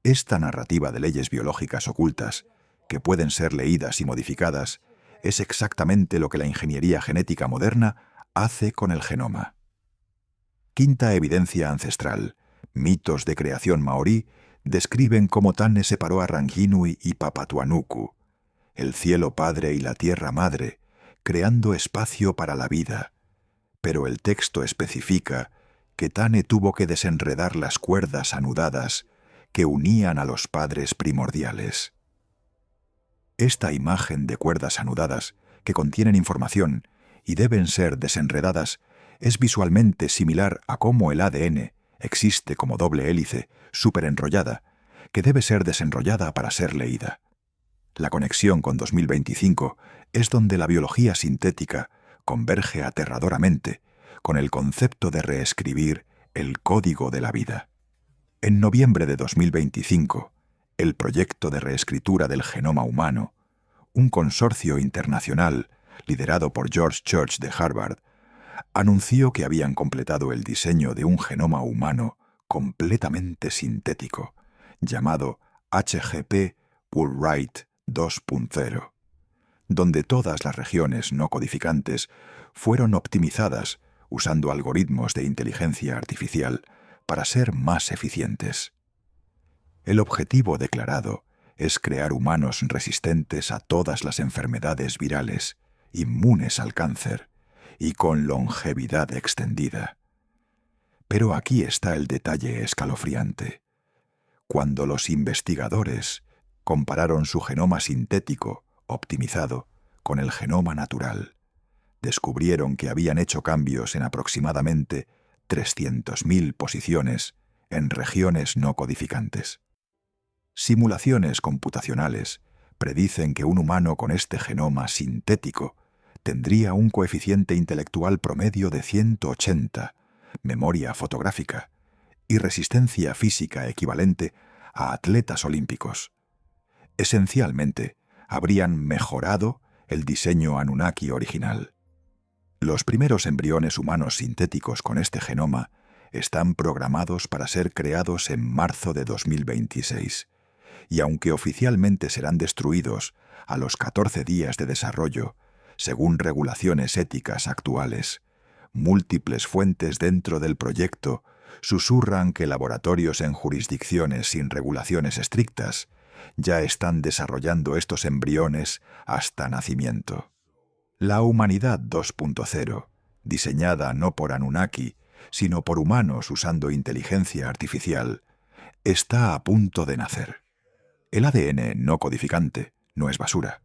[SPEAKER 1] Esta narrativa de leyes biológicas ocultas, que pueden ser leídas y modificadas, es exactamente lo que la ingeniería genética moderna hace con el genoma. Quinta evidencia ancestral. Mitos de creación maorí describen cómo Tane separó a Ranginui y Papatuanuku, el cielo padre y la tierra madre, creando espacio para la vida. Pero el texto especifica que Tane tuvo que desenredar las cuerdas anudadas que unían a los padres primordiales. Esta imagen de cuerdas anudadas, que contienen información y deben ser desenredadas, es visualmente similar a cómo el ADN existe como doble hélice superenrollada, que debe ser desenrollada para ser leída. La conexión con 2025 es donde la biología sintética converge aterradoramente con el concepto de reescribir el código de la vida. En noviembre de 2025, El proyecto de reescritura del genoma humano, un consorcio internacional liderado por George Church de Harvard, anunció que habían completado el diseño de un genoma humano completamente sintético, llamado HGP Woolwright 2.0, donde todas las regiones no codificantes fueron optimizadas usando algoritmos de inteligencia artificial para ser más eficientes. El objetivo declarado es crear humanos resistentes a todas las enfermedades virales, inmunes al cáncer y con longevidad extendida. Pero aquí está el detalle escalofriante. Cuando los investigadores compararon su genoma sintético, optimizado, con el genoma natural, descubrieron que habían hecho cambios en aproximadamente 300.000 posiciones en regiones no codificantes. Simulaciones computacionales predicen que un humano con este genoma sintético tendría un coeficiente intelectual promedio de 180, memoria fotográfica y resistencia física equivalente a atletas olímpicos. Esencialmente, habrían mejorado el diseño Anunnaki original. Los primeros embriones humanos sintéticos con este genoma están programados para ser creados en marzo de 2026, y aunque oficialmente serán destruidos a los 14 días de desarrollo, según regulaciones éticas actuales, múltiples fuentes dentro del proyecto susurran que laboratorios en jurisdicciones sin regulaciones estrictas ya están desarrollando estos embriones hasta nacimiento. La humanidad 2.0, diseñada no por Anunnaki, sino por humanos usando inteligencia artificial, está a punto de nacer. El ADN no codificante no es basura.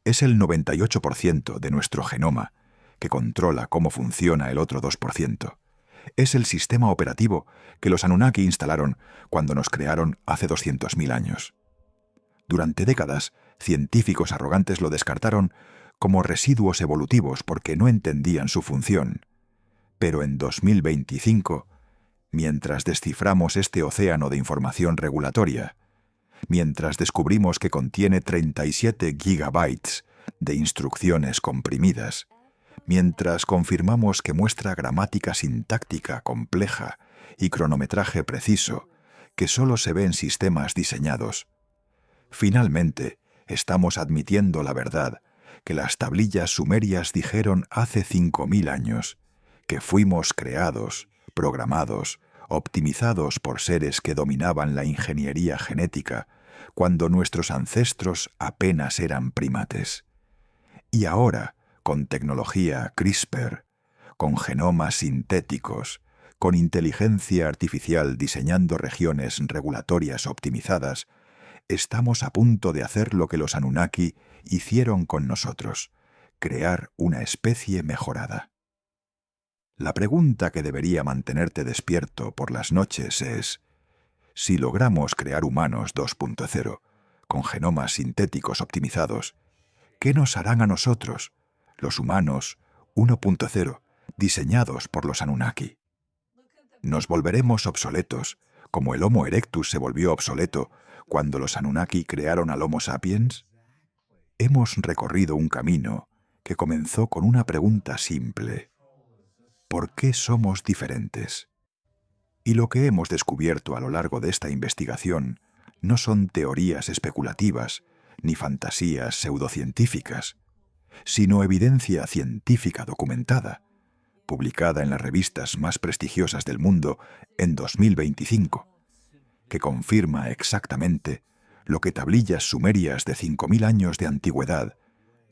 [SPEAKER 1] Es el 98% de nuestro genoma, que controla cómo funciona el otro 2%. Es el sistema operativo que los Anunnaki instalaron cuando nos crearon hace 200.000 años. Durante décadas, científicos arrogantes lo descartaron como residuos evolutivos porque no entendían su función. Pero en 2025, mientras desciframos este océano de información regulatoria, mientras descubrimos que contiene 37 gigabytes de instrucciones comprimidas, mientras confirmamos que muestra gramática sintáctica compleja y cronometraje preciso que solo se ve en sistemas diseñados, finalmente estamos admitiendo la verdad que las tablillas sumerias dijeron hace 5.000 años, que fuimos creados, programados, optimizados por seres que dominaban la ingeniería genética cuando nuestros ancestros apenas eran primates. Y ahora, con tecnología CRISPR, con genomas sintéticos, con inteligencia artificial diseñando regiones regulatorias optimizadas, estamos a punto de hacer lo que los Anunnaki hicieron con nosotros, crear una especie mejorada. La pregunta que debería mantenerte despierto por las noches es: si logramos crear humanos 2.0 con genomas sintéticos optimizados, ¿qué nos harán a nosotros, los humanos 1.0, diseñados por los Anunnaki? ¿Nos volveremos obsoletos, como el Homo erectus se volvió obsoleto cuando los Anunnaki crearon al Homo sapiens? Hemos recorrido un camino que comenzó con una pregunta simple: ¿por qué somos diferentes? Y lo que hemos descubierto a lo largo de esta investigación no son teorías especulativas ni fantasías pseudocientíficas, sino evidencia científica documentada, publicada en las revistas más prestigiosas del mundo en 2025, que confirma exactamente lo que tablillas sumerias de 5.000 años de antigüedad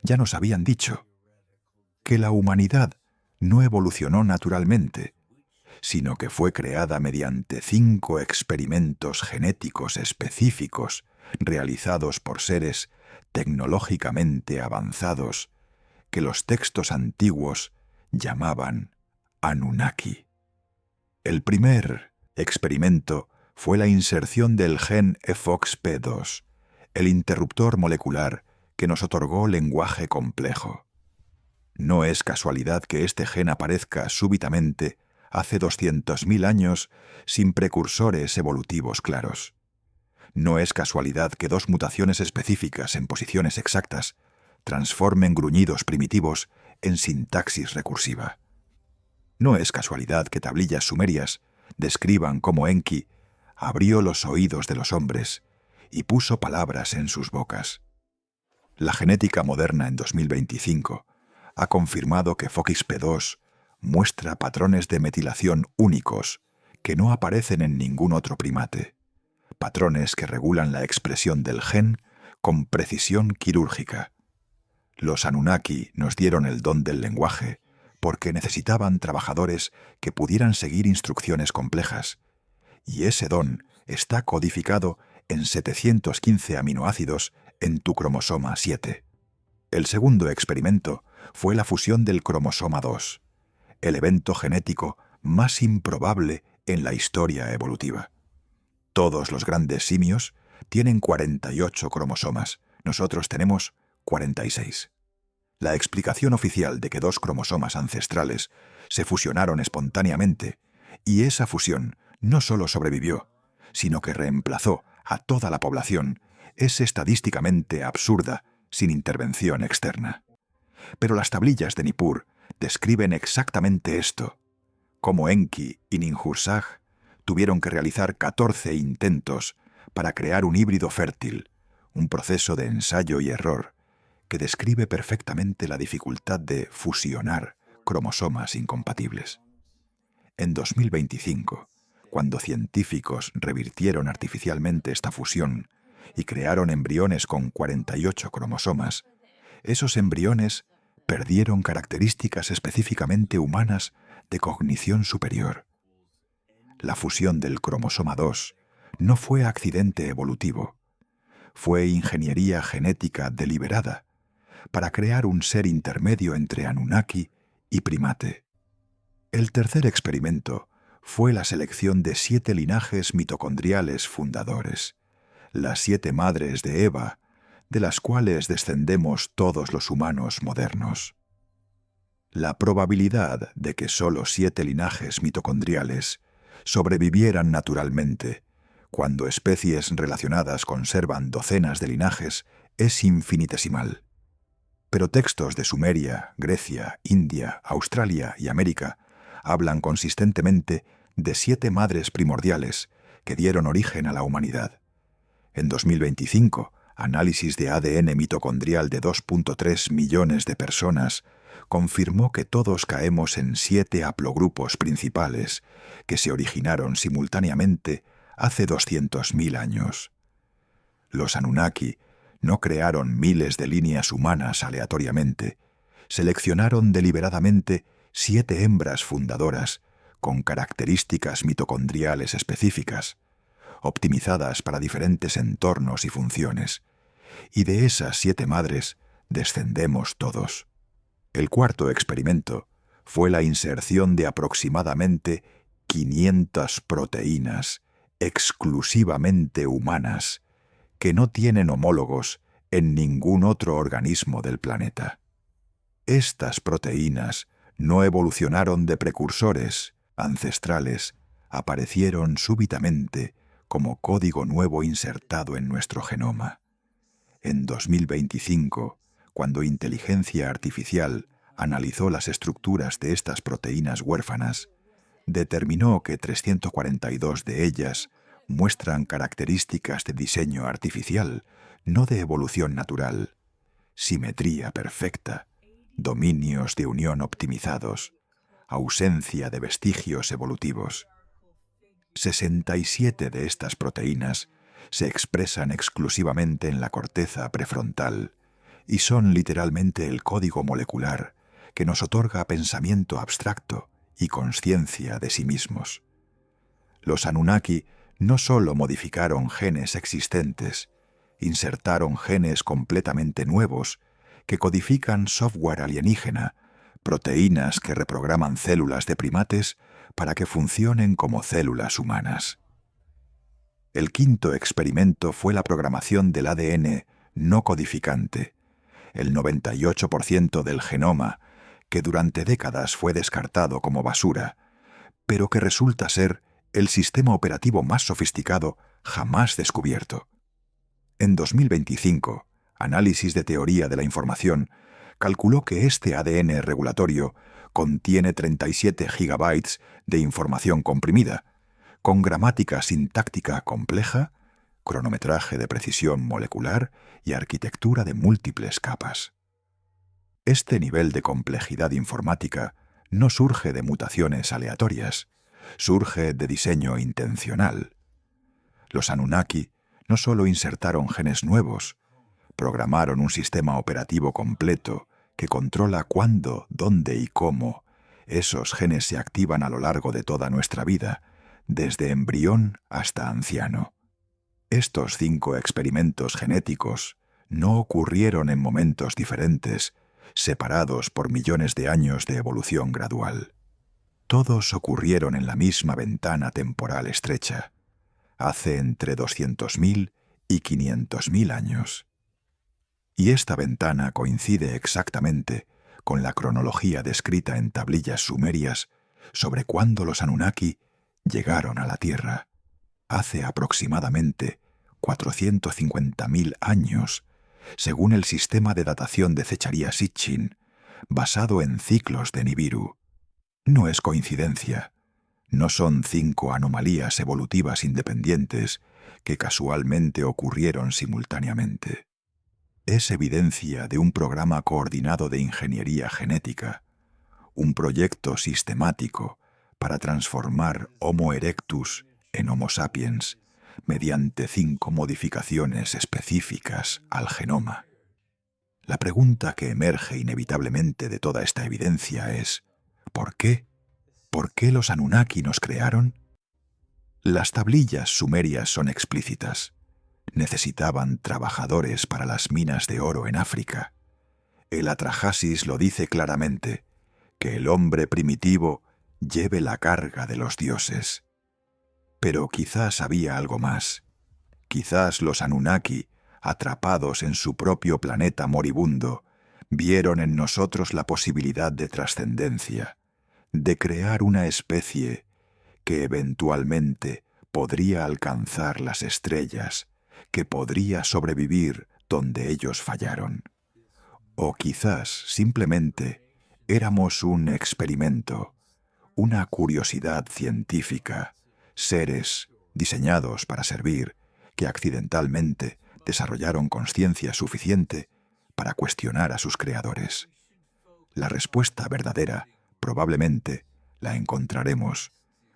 [SPEAKER 1] ya nos habían dicho: que la humanidad no evolucionó naturalmente, sino que fue creada mediante 5 experimentos genéticos específicos realizados por seres tecnológicamente avanzados que los textos antiguos llamaban Anunnaki. El primer experimento fue la inserción del gen FOXP2, el interruptor molecular que nos otorgó lenguaje complejo. No es casualidad que este gen aparezca súbitamente hace 200.000 años sin precursores evolutivos claros. No es casualidad que dos mutaciones específicas en posiciones exactas transformen gruñidos primitivos en sintaxis recursiva. No es casualidad que tablillas sumerias describan cómo Enki abrió los oídos de los hombres y puso palabras en sus bocas. La genética moderna en 2025 ha confirmado que FOXP2 muestra patrones de metilación únicos que no aparecen en ningún otro primate, patrones que regulan la expresión del gen con precisión quirúrgica. Los Anunnaki nos dieron el don del lenguaje porque necesitaban trabajadores que pudieran seguir instrucciones complejas, y ese don está codificado en 715 aminoácidos en tu cromosoma 7. El segundo experimento fue la fusión del cromosoma 2, el evento genético más improbable en la historia evolutiva. Todos los grandes simios tienen 48 cromosomas, nosotros tenemos 46. La explicación oficial de que dos cromosomas ancestrales se fusionaron espontáneamente, y esa fusión no solo sobrevivió, sino que reemplazó a toda la población, es estadísticamente absurda sin intervención externa. Pero las tablillas de Nippur describen exactamente esto, cómo Enki y Ninhursag tuvieron que realizar 14 intentos para crear un híbrido fértil, un proceso de ensayo y error que describe perfectamente la dificultad de fusionar cromosomas incompatibles. En 2025, cuando científicos revirtieron artificialmente esta fusión y crearon embriones con 48 cromosomas, esos embriones perdieron características específicamente humanas de cognición superior. La fusión del cromosoma 2 no fue accidente evolutivo, fue ingeniería genética deliberada para crear un ser intermedio entre Anunnaki y primate. El tercer experimento fue la selección de 7 linajes mitocondriales fundadores, las 7 madres de Eva, de las cuales descendemos todos los humanos modernos. La probabilidad de que solo 7 linajes mitocondriales sobrevivieran naturalmente, cuando especies relacionadas conservan docenas de linajes, es infinitesimal. Pero textos de Sumeria, Grecia, India, Australia y América hablan consistentemente de 7 madres primordiales que dieron origen a la humanidad. En 2025, análisis de ADN mitocondrial de 2.3 millones de personas confirmó que todos caemos en 7 haplogrupos principales que se originaron simultáneamente hace 200.000 años. Los Anunnaki no crearon miles de líneas humanas aleatoriamente, seleccionaron deliberadamente 7 hembras fundadoras con características mitocondriales específicas, optimizadas para diferentes entornos y funciones, y de esas 7 madres descendemos todos. El cuarto experimento fue la inserción de aproximadamente 500 proteínas exclusivamente humanas que no tienen homólogos en ningún otro organismo del planeta. Estas proteínas no evolucionaron de precursores ancestrales, aparecieron súbitamente como código nuevo insertado en nuestro genoma. En 2025, cuando inteligencia artificial analizó las estructuras de estas proteínas huérfanas, determinó que 342 de ellas muestran características de diseño artificial, no de evolución natural, simetría perfecta, dominios de unión optimizados, ausencia de vestigios evolutivos. 67 de estas proteínas se expresan exclusivamente en la corteza prefrontal y son literalmente el código molecular que nos otorga pensamiento abstracto y consciencia de sí mismos. Los Anunnaki no solo modificaron genes existentes, insertaron genes completamente nuevos que codifican software alienígena, proteínas que reprograman células de primates para que funcionen como células humanas. El quinto experimento fue la programación del ADN no codificante, el 98% del genoma que durante décadas fue descartado como basura, pero que resulta ser el sistema operativo más sofisticado jamás descubierto. En 2025, Análisis de Teoría de la Información calculó que este ADN regulatorio contiene 37 gigabytes de información comprimida, con gramática sintáctica compleja, cronometraje de precisión molecular y arquitectura de múltiples capas. Este nivel de complejidad informática no surge de mutaciones aleatorias, surge de diseño intencional. Los Anunnaki no solo insertaron genes nuevos, programaron un sistema operativo completo que controla cuándo, dónde y cómo esos genes se activan a lo largo de toda nuestra vida, desde embrión hasta anciano. Estos 5 experimentos genéticos no ocurrieron en momentos diferentes, separados por millones de años de evolución gradual. Todos ocurrieron en la misma ventana temporal estrecha, hace entre 200.000 y 500.000 años. Y esta ventana coincide exactamente con la cronología descrita en tablillas sumerias sobre cuándo los Anunnaki llegaron a la Tierra, hace aproximadamente 450.000 años, según el sistema de datación de Zecharia Sitchin, basado en ciclos de Nibiru. No es coincidencia. No son 5 anomalías evolutivas independientes que casualmente ocurrieron simultáneamente. Es evidencia de un programa coordinado de ingeniería genética, un proyecto sistemático para transformar Homo erectus en Homo sapiens mediante 5 modificaciones específicas al genoma. La pregunta que emerge inevitablemente de toda esta evidencia es: ¿por qué? ¿Por qué los Anunnaki nos crearon? Las tablillas sumerias son explícitas. Necesitaban trabajadores para las minas de oro en África. El Atrahasis lo dice claramente, que el hombre primitivo lleve la carga de los dioses. Pero quizás había algo más. Quizás los Anunnaki, atrapados en su propio planeta moribundo, vieron en nosotros la posibilidad de trascendencia, de crear una especie que eventualmente podría alcanzar las estrellas, que podría sobrevivir donde ellos fallaron. O quizás simplemente éramos un experimento, una curiosidad científica, seres diseñados para servir, que accidentalmente desarrollaron conciencia suficiente para cuestionar a sus creadores. La respuesta verdadera, probablemente, la encontraremos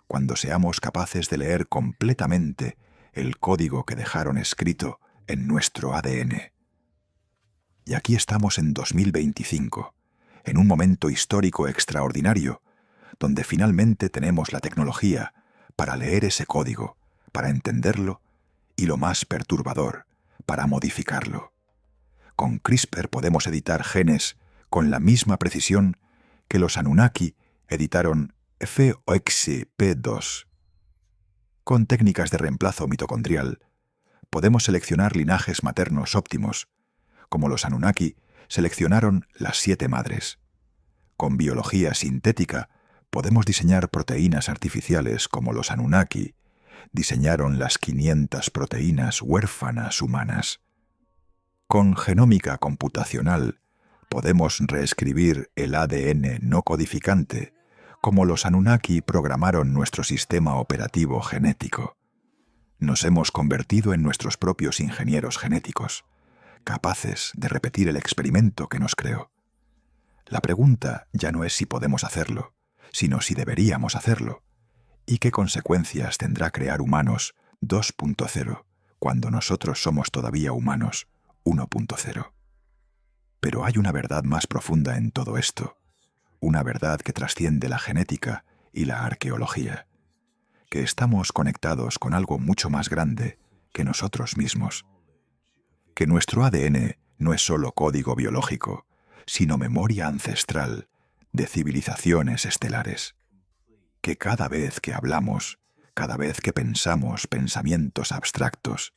[SPEAKER 1] cuando seamos capaces de leer completamente el código que dejaron escrito en nuestro ADN. Y aquí estamos en 2025, en un momento histórico extraordinario, donde finalmente tenemos la tecnología para leer ese código, para entenderlo y, lo más perturbador, para modificarlo. Con CRISPR podemos editar genes con la misma precisión que los Anunnaki editaron FOXP2. Con técnicas de reemplazo mitocondrial, podemos seleccionar linajes maternos óptimos, como los Anunnaki seleccionaron las 7 madres. Con biología sintética, podemos diseñar proteínas artificiales como los Anunnaki diseñaron las 500 proteínas huérfanas humanas. Con genómica computacional, podemos reescribir el ADN no codificante, como los Anunnaki programaron nuestro sistema operativo genético. Nos hemos convertido en nuestros propios ingenieros genéticos, capaces de repetir el experimento que nos creó. La pregunta ya no es si podemos hacerlo, sino si deberíamos hacerlo, y qué consecuencias tendrá crear humanos 2.0 cuando nosotros somos todavía humanos 1.0. Pero hay una verdad más profunda en todo esto, una verdad que trasciende la genética y la arqueología, que estamos conectados con algo mucho más grande que nosotros mismos, que nuestro ADN no es solo código biológico, sino memoria ancestral de civilizaciones estelares, que cada vez que hablamos, cada vez que pensamos pensamientos abstractos,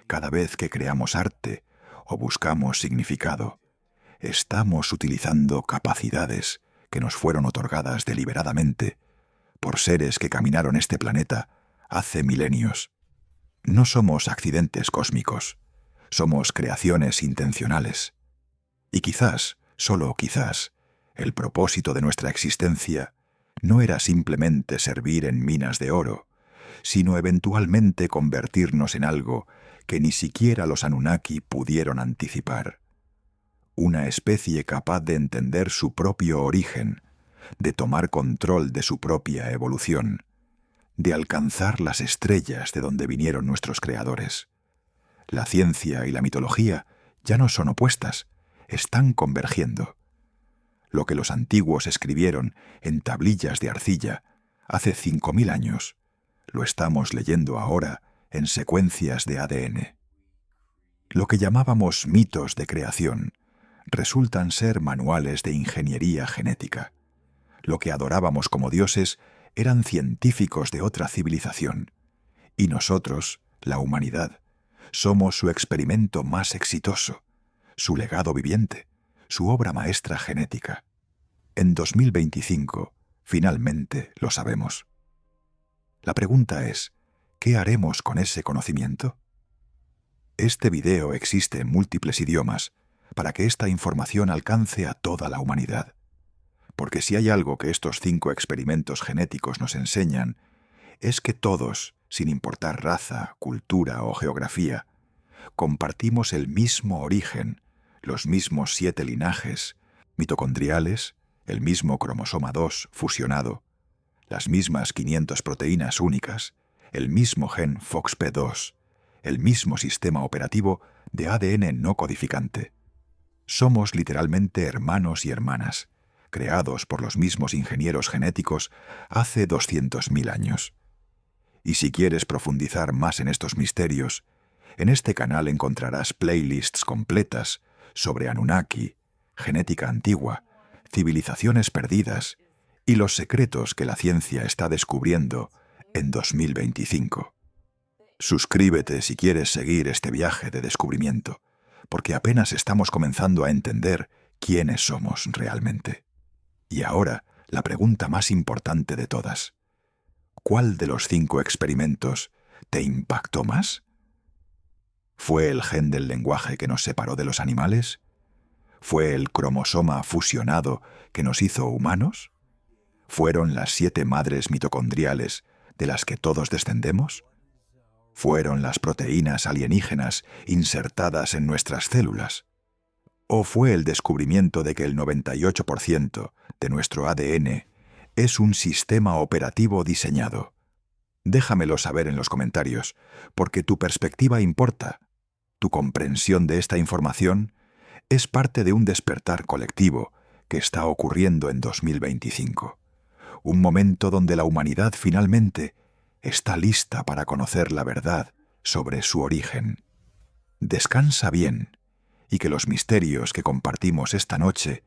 [SPEAKER 1] cada vez que creamos arte o buscamos significado, estamos utilizando capacidades que nos fueron otorgadas deliberadamente por seres que caminaron este planeta hace milenios. No somos accidentes cósmicos, somos creaciones intencionales. Y quizás, solo quizás, el propósito de nuestra existencia no era simplemente servir en minas de oro, sino eventualmente convertirnos en algo que ni siquiera los Anunnaki pudieron anticipar. Una especie capaz de entender su propio origen, de tomar control de su propia evolución, de alcanzar las estrellas de donde vinieron nuestros creadores. La ciencia y la mitología ya no son opuestas, están convergiendo. Lo que los antiguos escribieron en tablillas de arcilla hace 5000 años, lo estamos leyendo ahora en secuencias de ADN. Lo que llamábamos mitos de creación resultan ser manuales de ingeniería genética. Lo que adorábamos como dioses eran científicos de otra civilización. Y nosotros, la humanidad, somos su experimento más exitoso, su legado viviente, su obra maestra genética. En 2025, finalmente lo sabemos. La pregunta es, ¿qué haremos con ese conocimiento? Este video existe en múltiples idiomas para que esta información alcance a toda la humanidad. Porque si hay algo que estos 5 experimentos genéticos nos enseñan, es que todos, sin importar raza, cultura o geografía, compartimos el mismo origen, los mismos 7 linajes mitocondriales, el mismo cromosoma 2 fusionado, las mismas 500 proteínas únicas, el mismo gen FOXP2, el mismo sistema operativo de ADN no codificante. Somos literalmente hermanos y hermanas, creados por los mismos ingenieros genéticos hace 200.000 años. Y si quieres profundizar más en estos misterios, en este canal encontrarás playlists completas sobre Anunnaki, genética antigua, civilizaciones perdidas y los secretos que la ciencia está descubriendo en 2025. Suscríbete si quieres seguir este viaje de descubrimiento, porque apenas estamos comenzando a entender quiénes somos realmente. Y ahora, la pregunta más importante de todas. ¿Cuál de los 5 experimentos te impactó más? ¿Fue el gen del lenguaje que nos separó de los animales? ¿Fue el cromosoma fusionado que nos hizo humanos? ¿Fueron las 7 madres mitocondriales de las que todos descendemos? ¿Fueron las proteínas alienígenas insertadas en nuestras células? ¿O fue el descubrimiento de que el 98% de nuestro ADN es un sistema operativo diseñado? Déjamelo saber en los comentarios, porque tu perspectiva importa. Tu comprensión de esta información es parte de un despertar colectivo que está ocurriendo en 2025. Un momento donde la humanidad finalmente está lista para conocer la verdad sobre su origen. Descansa bien y que los misterios que compartimos esta noche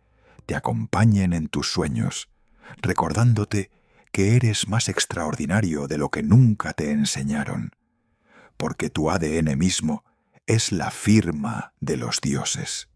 [SPEAKER 1] te acompañen en tus sueños, recordándote que eres más extraordinario de lo que nunca te enseñaron, porque tu ADN mismo es la firma de los dioses.